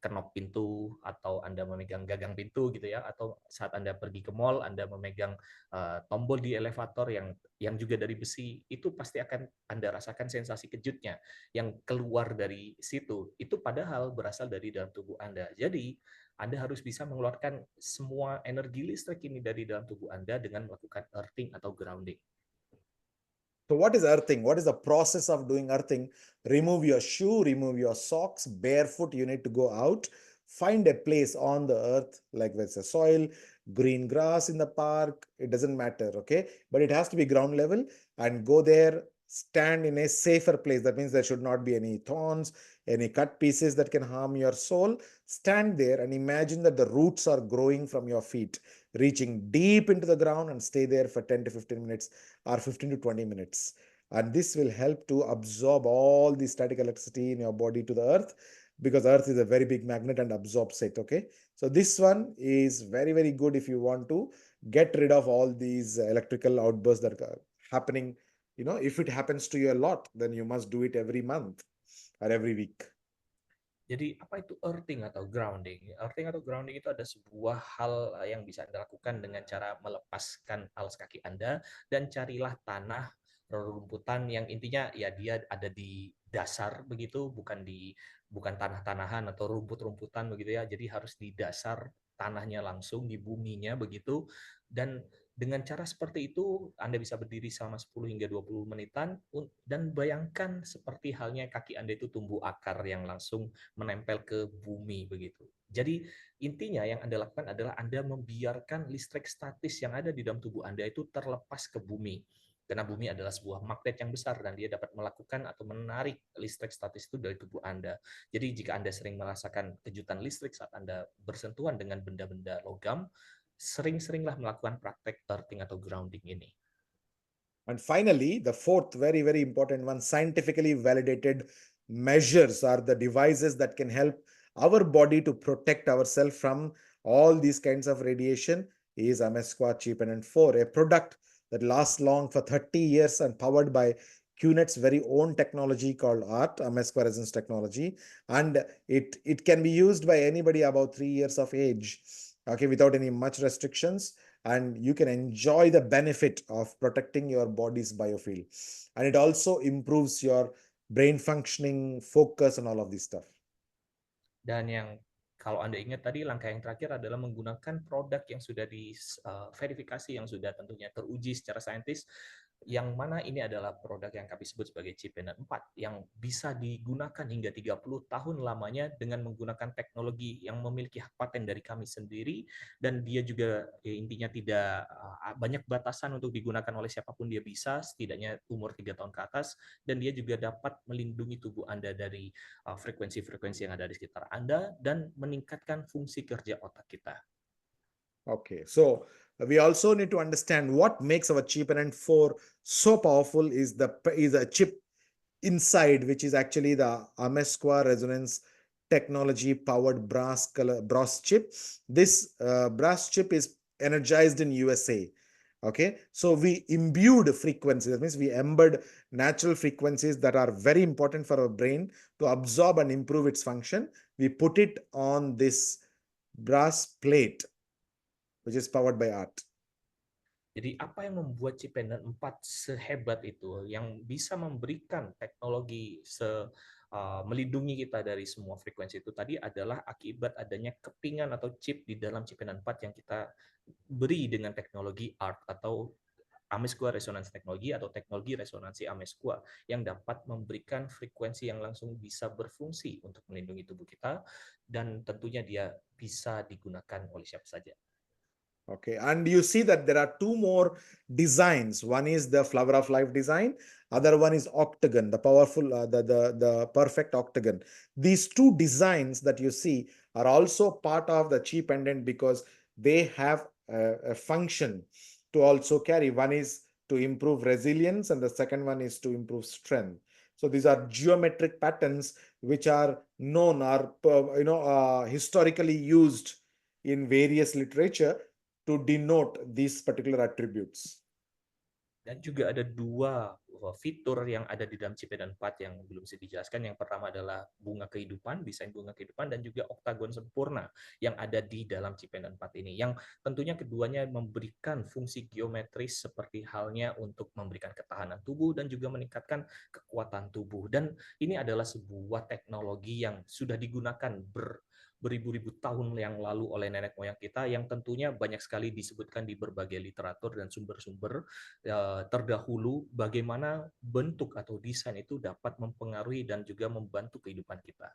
kenop pintu, atau Anda memegang gagang pintu gitu ya, atau saat Anda pergi ke mall Anda memegang tombol di elevator yang juga dari besi, itu pasti akan Anda rasakan sensasi kejutnya yang keluar dari situ. Itu padahal berasal dari dalam tubuh Anda. Jadi Anda harus bisa mengeluarkan semua energi listrik ini dari dalam tubuh Anda dengan melakukan earthing atau grounding. So what is earthing? What is the process of doing earthing? Remove your shoe, remove your socks, barefoot, you need to go out, find a place on the earth, like there's a soil, green grass in the park, it doesn't matter, okay? But it has to be ground level, and go there, stand in a safer place. That means there should not be any thorns, any cut pieces that can harm your soul. Stand there and imagine that the roots are growing from your feet, reaching deep into the ground, and stay there for 10 to 15 minutes or 15 to 20 minutes. And this will help to absorb all the static electricity in your body to the earth, because earth is a very big magnet and absorbs it. Okay. So this one is very, very good if you want to get rid of all these electrical outbursts that are happening. If it happens to you a lot, then you must do it every month or every week. Jadi apa itu earthing atau grounding? Earthing atau grounding itu ada sebuah hal yang bisa Anda lakukan dengan cara melepaskan alas kaki Anda dan carilah tanah rerumputan yang intinya ya dia ada di dasar begitu, bukan tanah-tanahan atau rumput-rumputan begitu ya. Jadi harus di dasar tanahnya langsung di buminya begitu, dan dengan cara seperti itu, Anda bisa berdiri selama 10 hingga 20 menitan dan bayangkan seperti halnya kaki Anda itu tumbuh akar yang langsung menempel ke bumi begitu. Jadi intinya yang Anda lakukan adalah Anda membiarkan listrik statis yang ada di dalam tubuh Anda itu terlepas ke bumi. Karena bumi adalah sebuah magnet yang besar dan dia dapat melakukan atau menarik listrik statis itu dari tubuh Anda. Jadi jika Anda sering merasakan kejutan listrik saat Anda bersentuhan dengan benda-benda logam, sering-seringlah melakukan praktek earthing atau grounding ini. And finally, the fourth very, very important one, scientifically validated measures are the devices that can help our body to protect ourselves from all these kinds of radiation is Amesqua Cheapenant 4, a product that lasts long for 30 years and powered by QNet's very own technology called ART, Amesqua resonance technology. And it can be used by anybody about 3 years of age, okay, without any much restrictions, and you can enjoy the benefit of protecting your body's biofield. And it also improves your brain functioning, focus, and all of this stuff. Dan yang kalau Anda ingat tadi, langkah yang terakhir adalah menggunakan produk yang sudah diverifikasi, yang sudah tentunya teruji secara saintis, yang mana ini adalah produk yang kami sebut sebagai Cheapenant 4, yang bisa digunakan hingga 30 tahun lamanya dengan menggunakan teknologi yang memiliki hak paten dari kami sendiri, dan dia juga intinya tidak banyak batasan untuk digunakan oleh siapapun, dia bisa, setidaknya umur 3 tahun ke atas, dan dia juga dapat melindungi tubuh Anda dari frekuensi-frekuensi yang ada di sekitar Anda dan meningkatkan fungsi kerja otak kita. Okay, so we also need to understand what makes our Cheapenant 4 so powerful is a chip inside, which is actually the Amesqua resonance technology powered brass chip. This brass chip is energized in USA. Okay, so we imbued frequencies. That means we embed natural frequencies that are very important for our brain to absorb and improve its function. We put it on this brass plate, which is powered by ART. Jadi apa yang membuat Cheapenant 4 sehebat itu, yang bisa memberikan teknologi melindungi kita dari semua frekuensi itu tadi adalah akibat adanya kepingan atau chip di dalam Cheapenant 4 yang kita beri dengan teknologi ART atau Amesqua Resonance Technology atau teknologi resonansi Amesqua yang dapat memberikan frekuensi yang langsung bisa berfungsi untuk melindungi tubuh kita, dan tentunya dia bisa digunakan oleh siapa saja. Okay, and you see that there are two more designs. One is the Flower of Life design. Other one is Octagon, the powerful, the perfect Octagon. These two designs that you see are also part of the Cheapenant because they have a function to also carry. One is to improve resilience, and the second one is to improve strength. So these are geometric patterns which are known, are historically used in various literature to denote these particular attributes. Dan juga ada dua fitur yang ada di dalam Cheapenant 4 yang belum bisa dijelaskan. Yang pertama adalah bunga kehidupan, desain bunga kehidupan, dan juga oktagon sempurna yang ada di dalam Cheapenant 4 ini. Yang tentunya keduanya memberikan fungsi geometris seperti halnya untuk memberikan ketahanan tubuh dan juga meningkatkan kekuatan tubuh. Dan ini adalah sebuah teknologi yang sudah digunakan beribu-ribu tahun yang lalu oleh nenek moyang kita, yang tentunya banyak sekali disebutkan di berbagai literatur dan sumber-sumber terdahulu bagaimana bentuk atau desain itu dapat mempengaruhi dan juga membantu kehidupan kita.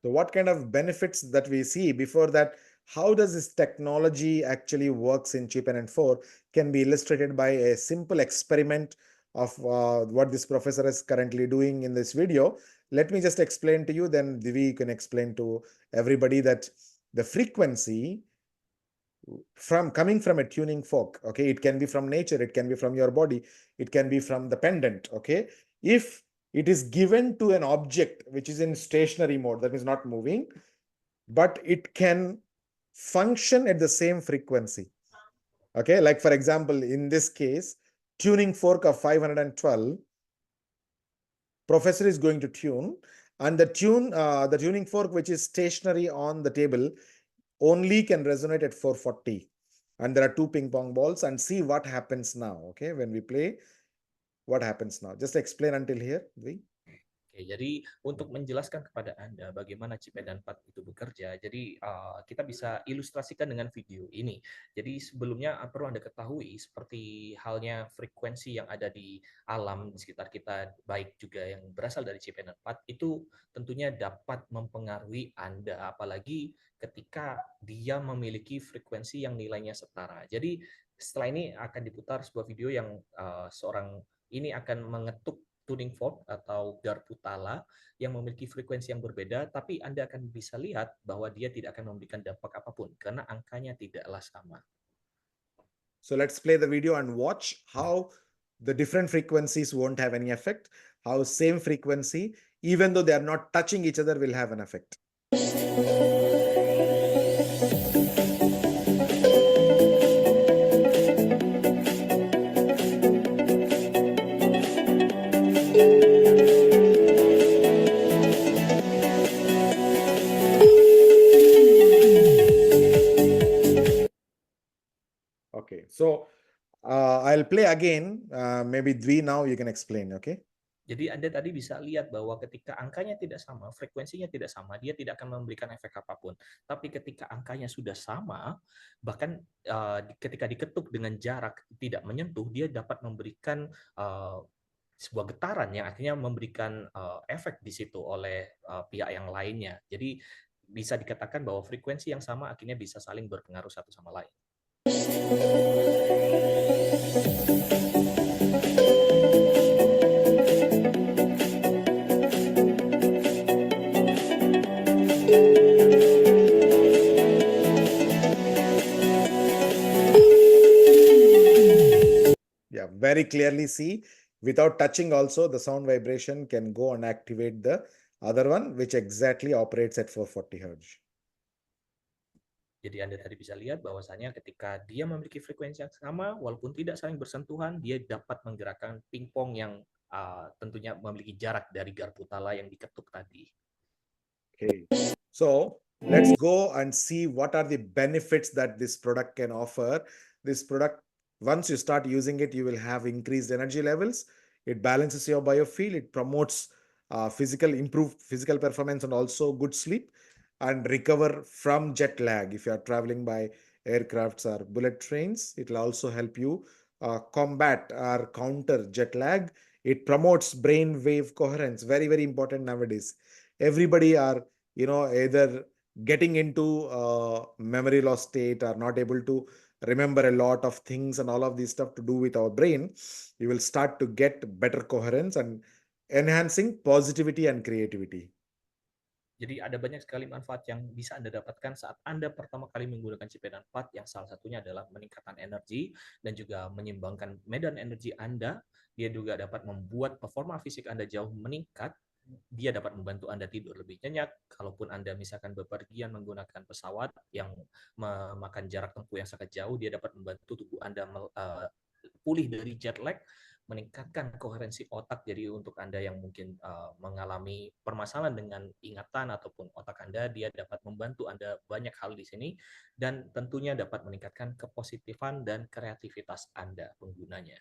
So what kind of benefits that we see? Before that, how does this technology actually works in Cheapenant 4 can be illustrated by a simple experiment of what this professor is currently doing in this video, let me just explain to you, then Divi can explain to everybody that the frequency from coming from a tuning fork, okay, it can be from nature, it can be from your body, it can be from the pendant, okay. If it is given to an object which is in stationary mode, that means not moving, but it can function at the same frequency, okay. Like for example, in this case, tuning fork of 512, professor is going to tune, and the tuning fork which is stationary on the table only can resonate at 440, and there are two ping pong balls, and see what happens now, okay, when we play, what happens now. Just explain until here, Vi. Oke, jadi untuk menjelaskan kepada Anda bagaimana chip dan pad itu bekerja, jadi kita bisa ilustrasikan dengan video ini. Jadi sebelumnya perlu Anda ketahui seperti halnya frekuensi yang ada di alam di sekitar kita, baik juga yang berasal dari chip dan pad, itu tentunya dapat mempengaruhi Anda, apalagi ketika dia memiliki frekuensi yang nilainya setara. Jadi setelah ini akan diputar sebuah video yang seorang ini akan mengetuk tuning fork atau garpu tala yang memiliki frekuensi yang berbeda, tapi Anda akan bisa lihat bahwa dia tidak akan memberikan dampak apapun karena angkanya tidaklah sama. So let's play the video and watch how the different frequencies won't have any effect, how same frequency, even though they are not touching each other, will have an effect. Okay, so I'll play again. Maybe Dwi, now you can explain, okay? Jadi Anda tadi bisa lihat bahwa ketika angkanya tidak sama, frekuensinya tidak sama, dia tidak akan memberikan efek apapun. Tapi ketika angkanya sudah sama, bahkan ketika diketuk dengan jarak tidak menyentuh, dia dapat memberikan sebuah getaran yang akhirnya memberikan efek di situ oleh pihak yang lainnya. Jadi bisa dikatakan bahwa frekuensi yang sama akhirnya bisa saling berpengaruh satu sama lain. Yeah, very clearly see, without touching also, the sound vibration can go and activate the other one, which exactly operates at 440 Hz. Jadi Anda tadi bisa lihat bahwasanya ketika dia memiliki frekuensi yang sama, walaupun tidak saling bersentuhan, dia dapat menggerakkan pingpong yang tentunya memiliki jarak dari garpu tala yang diketuk tadi. Okay, so let's go and see what are the benefits that this product can offer. This product, once you start using it, you will have increased energy levels. It balances your biofield. It promotes improved physical performance and also good sleep, and recover from jet lag. If you are traveling by aircrafts or bullet trains, it will also help you combat or counter jet lag. It promotes brain wave coherence. Very, very important nowadays. Everybody are, either getting into memory loss state or not able to remember a lot of things, and all of these stuff to do with our brain. You will start to get better coherence and enhancing positivity and creativity. Jadi ada banyak sekali manfaat yang bisa Anda dapatkan saat Anda pertama kali menggunakan chip dan pad, yang salah satunya adalah meningkatkan energi dan juga menyeimbangkan medan energi Anda. Dia juga dapat membuat performa fisik Anda jauh meningkat. Dia dapat membantu Anda tidur lebih nyenyak. Kalaupun Anda misalkan bepergian menggunakan pesawat yang memakan jarak tempuh yang sangat jauh, dia dapat membantu tubuh Anda pulih dari jet lag, meningkatkan koherensi otak. Jadi untuk Anda yang mungkin mengalami permasalahan dengan ingatan ataupun otak Anda, dia dapat membantu Anda banyak hal di sini, dan tentunya dapat meningkatkan kepositifan dan kreativitas Anda penggunanya.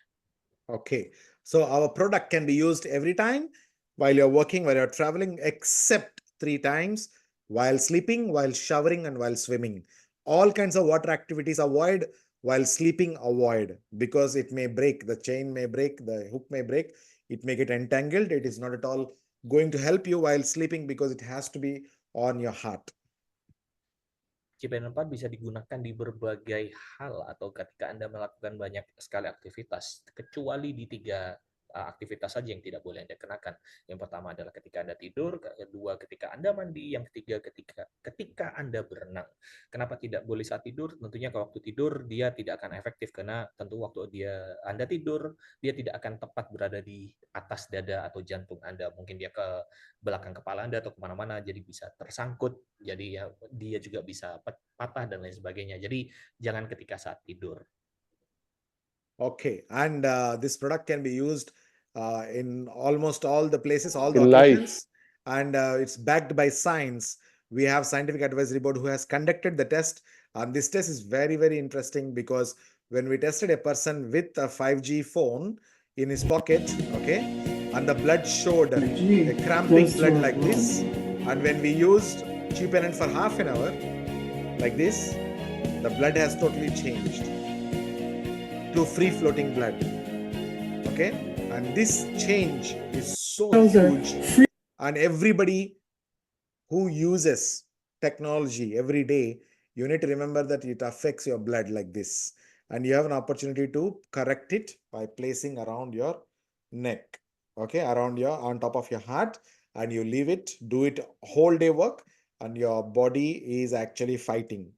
Okay, so our product can be used every time while you're working, while you're traveling, except 3 times: while sleeping, while showering, and while swimming. All kinds of water activities avoid. While sleeping, avoid, because it may break, the chain may break, the hook may break, it may get entangled. It is not at all going to help you while sleeping, because it has to be on your heart. Chip and pad bisa digunakan di berbagai hal atau ketika Anda melakukan banyak sekali aktivitas, kecuali di 3 aktivitas saja yang tidak boleh Anda kenakan. Yang pertama adalah ketika Anda tidur, kedua ketika Anda mandi, yang ketiga ketika Anda berenang. Kenapa tidak boleh saat tidur? Tentunya kalau waktu tidur dia tidak akan efektif karena tentu waktu Anda tidur, dia tidak akan tepat berada di atas dada atau jantung Anda. Mungkin dia ke belakang kepala Anda atau kemana-mana, jadi bisa tersangkut, jadi ya dia juga bisa patah dan lain sebagainya. Jadi jangan ketika saat tidur. Okay, and this product can be used in almost all the places, all the In life. occasions, and it's backed by science. We have scientific advisory board who has conducted the test, and this test is very, very interesting because when we tested a person with a 5G phone in his pocket, okay, and the blood showed a cramping blood like this, and when we used cheapenant for half an hour, like this, the blood has totally changed to free floating blood. Okay, and this change is so huge, and everybody who uses technology every day, you need to remember that it affects your blood like this, and you have an opportunity to correct it by placing around your neck, okay, around your on top of your heart, and you leave it, do it whole day work, and your body is actually fighting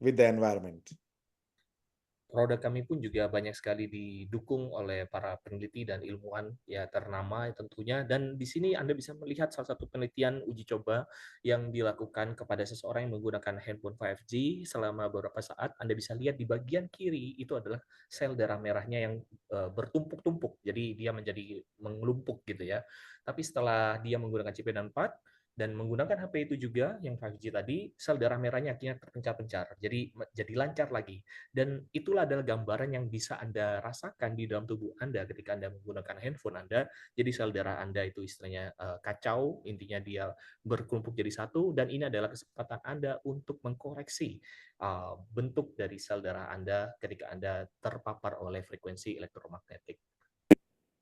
with the environment. Produk kami pun juga banyak sekali didukung oleh para peneliti dan ilmuwan ya ternama tentunya, dan di sini Anda bisa melihat salah satu penelitian uji coba yang dilakukan kepada seseorang yang menggunakan handphone 5G selama beberapa saat. Anda bisa lihat di bagian kiri itu adalah sel darah merahnya yang bertumpuk-tumpuk, jadi dia menjadi mengelumpuk gitu ya. Tapi setelah dia menggunakan chip dan dan menggunakan HP itu juga yang 5G tadi, sel darah merahnya akhirnya terpencar-pencar, jadi lancar lagi. Dan itulah adalah gambaran yang bisa Anda rasakan di dalam tubuh Anda ketika Anda menggunakan handphone Anda. Jadi sel darah Anda itu istilahnya kacau, intinya dia berkelompok jadi satu, dan ini adalah kesempatan Anda untuk mengkoreksi bentuk dari sel darah Anda ketika Anda terpapar oleh frekuensi elektromagnetik.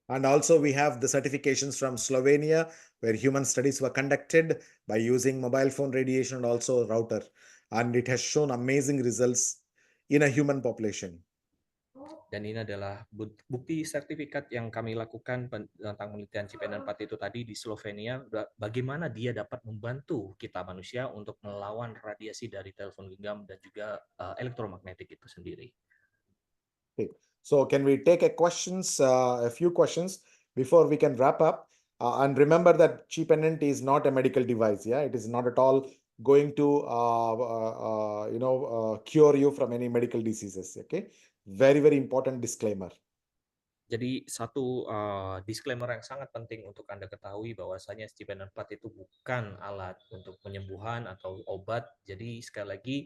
And also we have the certifications from Slovenia where human studies were conducted by using mobile phone radiation and also router. And it has shown amazing results in a human population. Dan ini adalah bukti sertifikat yang kami lakukan tentang penelitian CPN4 itu tadi di Slovenia, bagaimana dia dapat membantu kita manusia untuk melawan radiasi dari telepon genggam dan juga elektromagnetik itu sendiri. Okay. So can we take a few questions before we can wrap up? And remember that cheapenant is not a medical device. Yeah, it is not at all going to cure you from any medical diseases. Okay, very, very important disclaimer. Jadi satu disclaimer yang sangat penting untuk Anda ketahui bahwasanya CPN4 itu bukan alat untuk penyembuhan atau obat. Jadi sekali lagi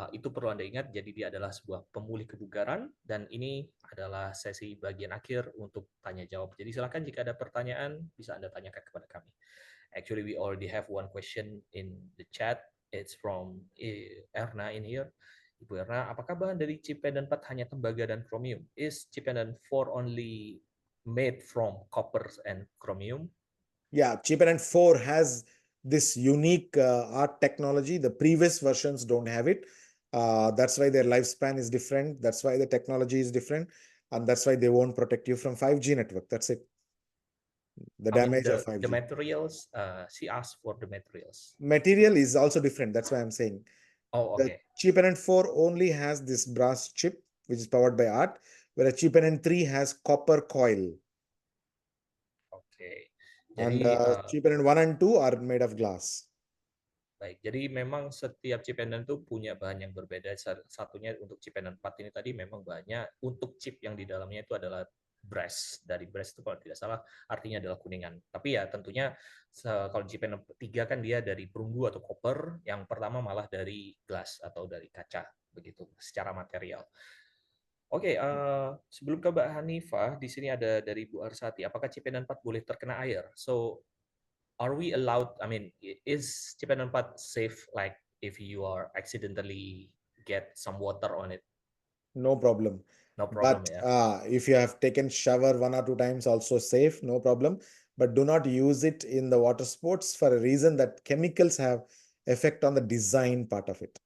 itu perlu Anda ingat, jadi dia adalah sebuah pemulih kebugaran, dan ini adalah sesi bagian akhir untuk tanya jawab. Jadi silakan jika ada pertanyaan bisa Anda tanyakan kepada kami. Actually we already have one question in the chat. It's from Erna in here. Ibu Erna, apakah bahan dari CPN4 hanya tembaga dan chromium? Is CPN4 only made from copper and chromium? Yeah, CPN4 has this unique art technology. The previous versions don't have it. That's why their lifespan is different. That's why the technology is different. And that's why they won't protect you from 5G network. That's it. The damage of 5G. The materials, she asked for the materials. Material is also different. That's why I'm saying. Oh, okay. The CPN4 only has this brass chip, which is powered by art, whereas CPN3 has copper coil. Okay. Jadi, and CPN1 and 2 are made of glass. Baik, jadi memang setiap CPN itu punya bahan yang berbeda. Satunya untuk CPN4 ini tadi memang banyak untuk chip yang di dalamnya itu adalah brass. Dari brass itu kalau tidak salah artinya adalah kuningan. Tapi ya tentunya kalau CPN3 kan dia dari perunggu atau copper, yang pertama malah dari glass atau dari kaca begitu secara material. Oke, sebelum ke Mbak Hanifah, di sini ada dari Bu Arsati. Apakah CPN4 boleh terkena air? So are we allowed, I mean, is CPN4 safe like if you are accidentally get some water on it? No problem. No problem, But yeah. if you have taken shower 1 or 2 times, also safe, no problem. But do not use it in the water sports for a reason that chemicals have effect on the design part of it.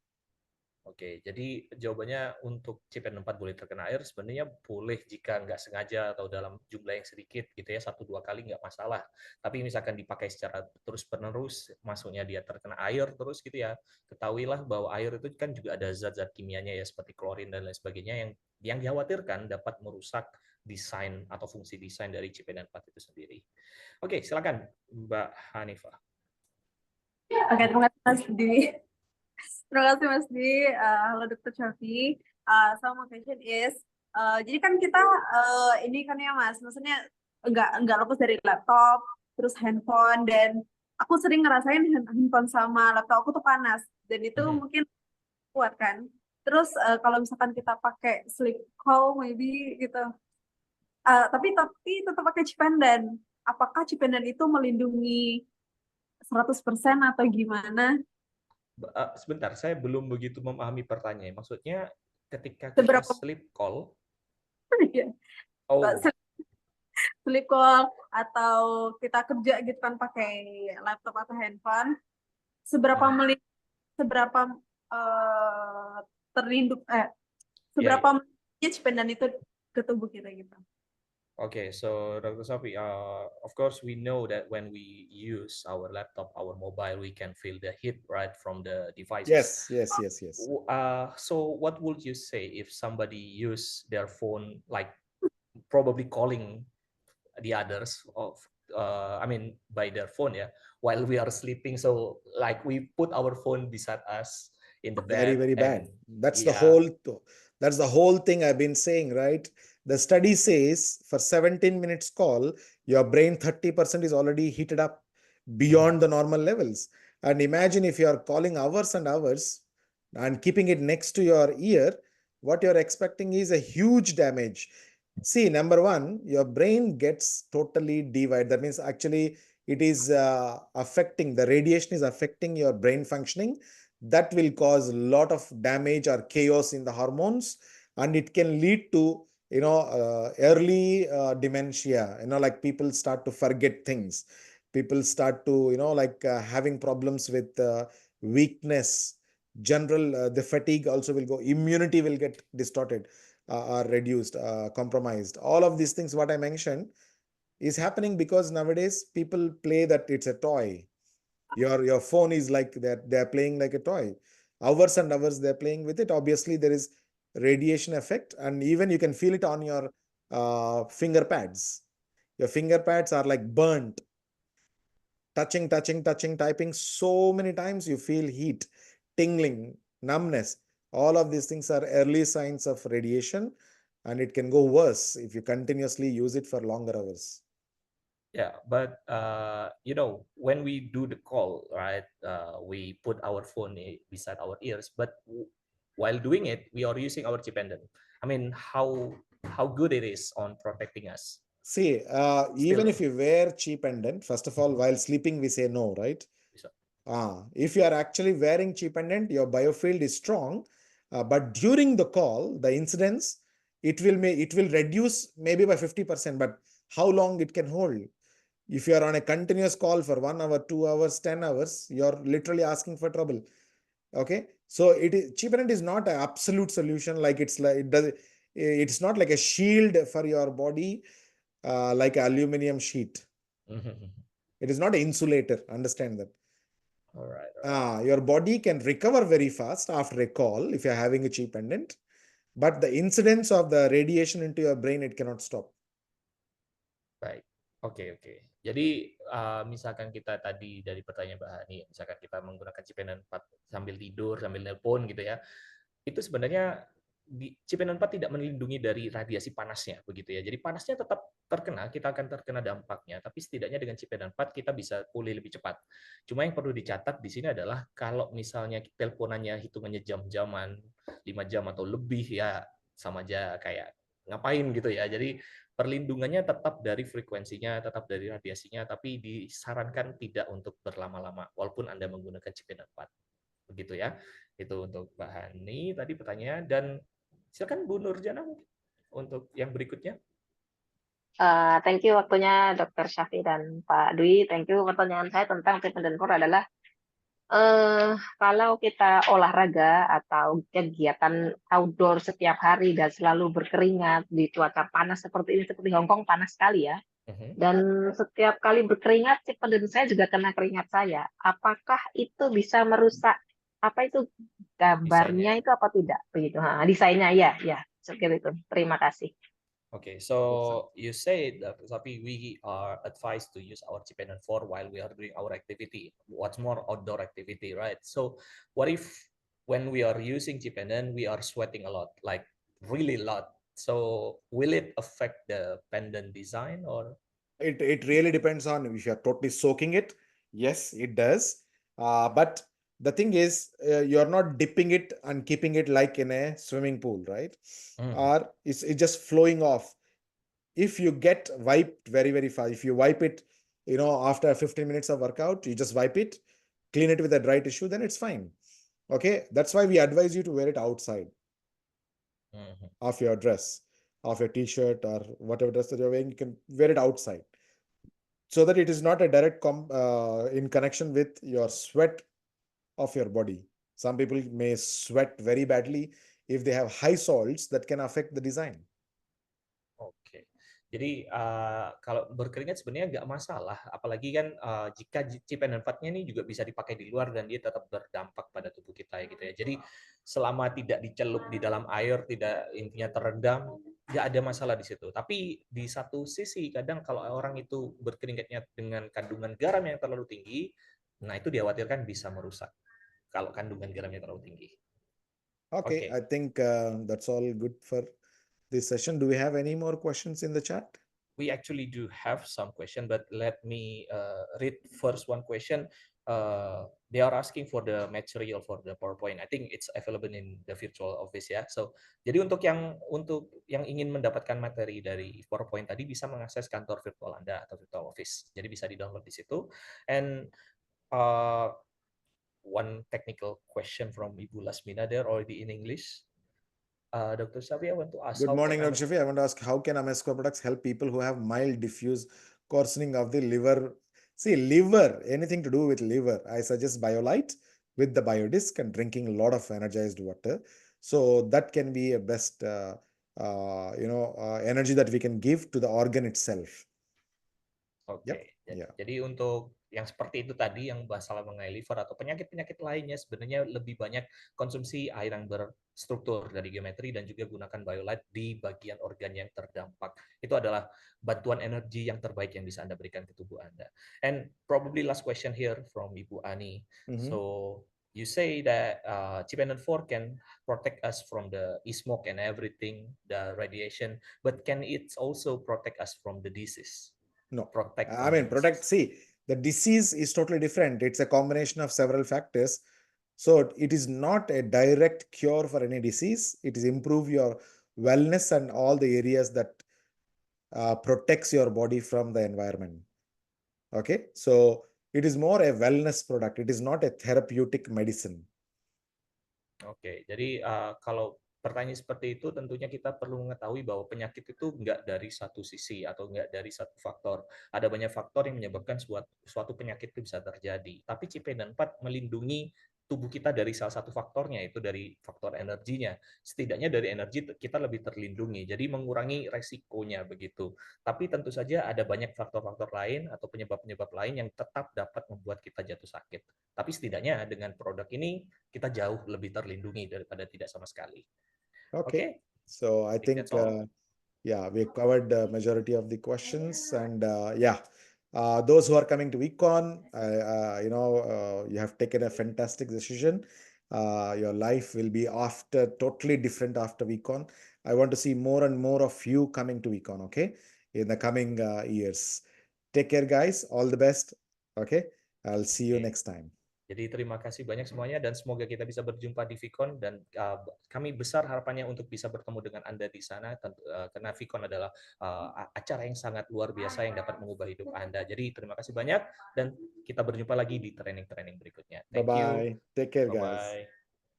Oke, jadi jawabannya untuk chip N4 boleh terkena air, sebenarnya boleh jika nggak sengaja atau dalam jumlah yang sedikit gitu ya, 1-2 kali nggak masalah. Tapi misalkan dipakai secara terus-menerus, masuknya dia terkena air terus gitu ya, ketahuilah bahwa air itu kan juga ada zat-zat kimianya ya, seperti klorin dan lain sebagainya yang dikhawatirkan dapat merusak desain atau fungsi desain dari chip N4 itu sendiri. Oke, silakan Mbak Hanifah. Oke, terima kasih Mas Dwi. Terima kasih Mas Dwi. Halo Dr. Shafi. So my question is, jadi kan kita ini kan ya Mas, maksudnya nggak lepas dari laptop, terus handphone, dan aku sering ngerasain handphone sama laptop aku tuh panas, dan itu mungkin kuat kan. Terus kalau misalkan kita pakai sleep call maybe gitu, tapi tetap pakai chip pendant. Apakah chip pendant itu melindungi 100% atau gimana? Sebentar, saya belum begitu memahami pertanyaannya. Maksudnya ketika kita Seberapa sleep call, ya, oh, sleep call atau kita kerja gitu kan pakai laptop atau handphone, seberapa seberapa eh, terlindung ya, seberapa menjadi pendan itu ke tubuh kita gitu. okay, so Dr. Sophie, of course, we know that when we use our laptop, our mobile, we can feel the heat right from the devices. Yes. So what would you say if somebody use their phone, like probably calling the others of, I mean, by their phone, yeah, while we are sleeping? So like we put our phone beside us in the Very, bed, very bad. and That's the yeah, whole thing I've been saying, right? The study says for 17 minutes call, your brain 30% is already heated up beyond the normal levels. And imagine if you are calling hours and hours and keeping it next to your ear, what you're expecting is a huge damage. See, number one, your brain gets totally divided. That means actually it is affecting, the radiation is affecting your brain functioning. That will cause a lot of damage or chaos in the hormones, and it can lead to early dementia. Like people start to forget things, people start to like having problems with weakness, general the fatigue also will go, immunity will get distorted or reduced, compromised. All of these things what I mentioned is happening because nowadays people play that it's a toy. Your phone is like that, they're playing like a toy, hours and hours they're playing with it. Obviously there is radiation effect, and even you can feel it on your finger pads. Your finger pads are like burnt, touching, typing so many times, you feel heat, tingling, numbness. All of these things are early signs of radiation, and it can go worse if you continuously use it for longer hours. yeah, but when we do the call, right, we put our phone beside our ears, but while doing it, we are using our chip pendant. I mean, how good it is on protecting us. See, even Still, if you wear cheap pendant, first of all, while sleeping, we say no, right? If you are actually wearing cheap pendant, your biofield is strong, but during the call, the incidence, it will reduce maybe by 50%, but how long it can hold? If you are on a continuous call for 1 hour, 2 hours, 10 hours, you're literally asking for trouble. Okay, so cheap pendant is not an absolute solution. Like it's not like a shield for your body, like an aluminum sheet. It is not an insulator. Understand that. All right. Your body can recover very fast after a call if you're having a cheap pendant, but the incidence of the radiation into your brain, it cannot stop. Baik, oke. Jadi misalkan kita tadi dari pertanyaan Mbak Hani, misalkan kita menggunakan chip N4 sambil tidur, sambil nelpon gitu ya, itu sebenarnya chip N4 tidak melindungi dari radiasi panasnya, begitu ya. Jadi panasnya tetap terkena, kita akan terkena dampaknya, tapi setidaknya dengan chip N4 kita bisa pulih lebih cepat. Cuma yang perlu dicatat di sini adalah kalau misalnya teleponannya hitungannya jam-jaman, 5 jam atau lebih, ya sama aja kayak ngapain gitu ya. Jadi perlindungannya tetap dari frekuensinya, tetap dari radiasinya, tapi disarankan tidak untuk berlama-lama, walaupun Anda menggunakan chip N4. Begitu ya. Itu untuk Mbak Hani tadi pertanyaan, dan silakan Bu Nurjana untuk yang berikutnya. Thank you waktunya Dr. Syafi dan Pak Dwi. Thank you. Pertanyaan saya tentang treatment core adalah Kalau kita olahraga atau kegiatan outdoor setiap hari dan selalu berkeringat di cuaca panas seperti ini, seperti Hong Kong panas sekali ya. Mhm. Dan setiap kali berkeringat, si penduduk saya juga kena keringat saya. Apakah itu bisa merusak apa itu gambarnya Desainnya. itu apa tidak? Begitu. Desainnya ya, ya. Seperti itu. Terima kasih. Okay, so you say that tapi we are advised to use our Cipenan 4 while we are doing our activity. What's more outdoor activity, right? So what if when we are using Cipenan, we are sweating a lot, like really a lot. So will it affect the pendant design or? It really depends on if you're totally soaking it. Yes, it does. But the thing is, you're not dipping it and keeping it like in a swimming pool, right? Or it's just flowing off. If you get wiped very, very fast, if you wipe it, after 15 minutes of workout, you just wipe it, clean it with a dry tissue, then it's fine. Okay. That's why we advise you to wear it outside of your dress, of your t-shirt or whatever dress that you're wearing. You can wear it outside so that it is not a direct in connection with your sweat of your body. Some people may sweat very badly if they have high salts that can affect the design. Oke. Jadi kalau berkeringat sebenarnya nggak masalah, apalagi kan jika Cipenan 4-nya ini juga bisa dipakai di luar dan dia tetap berdampak pada tubuh kita ya gitu ya. Jadi selama tidak dicelup di dalam air, tidak intinya terendam, nggak ada masalah di situ. Tapi di satu sisi kadang kalau orang itu berkeringatnya dengan kandungan garam yang terlalu tinggi, nah itu dikhawatirkan bisa merusak kalau kandungan garamnya terlalu tinggi. Okay, I think that's all good for this session. Do we have any more questions in the chat? We actually do have some question, but let me read first one question. They are asking for the material for the PowerPoint. I think it's available in the virtual office ya. So, jadi untuk yang ingin mendapatkan materi dari PowerPoint tadi bisa mengakses kantor virtual Anda atau virtual office. Jadi bisa di-download di situ. And one technical question from Ibu Lasmina there already in English. Dr. Shafi, I want to ask. Good morning, Dr. Shafi. I want to ask, how can Amesco products help people who have mild diffuse coarsening of the liver? See, liver, anything to do with liver, I suggest BioLite with the BioDisc and drinking a lot of energized water. So that can be a best, energy that we can give to the organ itself. Oke, jadi untuk yang seperti itu tadi yang masalah mengenai liver atau penyakit-penyakit lainnya sebenarnya lebih banyak konsumsi air yang berstruktur dari geometri dan juga gunakan BioLite di bagian organ yang terdampak. Itu adalah bantuan energi yang terbaik yang bisa Anda berikan ke tubuh Anda. And probably last question here from Ibu Ani. So you say that Cipenan 4 can protect us from the smoke and everything, the radiation, but can it also protect us from the disease? No, protect. See, the disease is totally different. It's a combination of several factors. So it is not a direct cure for any disease. It is improve your wellness and all the areas that protects your body from the environment. Okay, so it is more a wellness product. It is not a therapeutic medicine. Oke, jadi kalau pertanyaan seperti itu tentunya kita perlu mengetahui bahwa penyakit itu nggak dari satu sisi atau nggak dari satu faktor. Ada banyak faktor yang menyebabkan suatu penyakit itu bisa terjadi. Tapi Cipenan 4 melindungi tubuh kita dari salah satu faktornya, itu dari faktor energinya. Setidaknya dari energi kita lebih terlindungi, jadi mengurangi resikonya begitu. Tapi tentu saja ada banyak faktor-faktor lain atau penyebab-penyebab lain yang tetap dapat membuat kita jatuh sakit. Tapi setidaknya dengan produk ini kita jauh lebih terlindungi daripada tidak sama sekali. Okay. So I think we covered the majority of the questions, and those who are coming to Econ, you have taken a fantastic decision. Your life will be totally different after Econ. I want to see more and more of you coming to Econ, okay, in the coming years. Take care, guys. All the best. Okay. I'll see you next time. Jadi terima kasih banyak semuanya dan semoga kita bisa berjumpa di Vicon dan kami besar harapannya untuk bisa bertemu dengan Anda di sana karena Vicon adalah acara yang sangat luar biasa yang dapat mengubah hidup Anda. Jadi terima kasih banyak dan kita berjumpa lagi di training-training berikutnya. Thank you. Bye-bye. Take care, guys.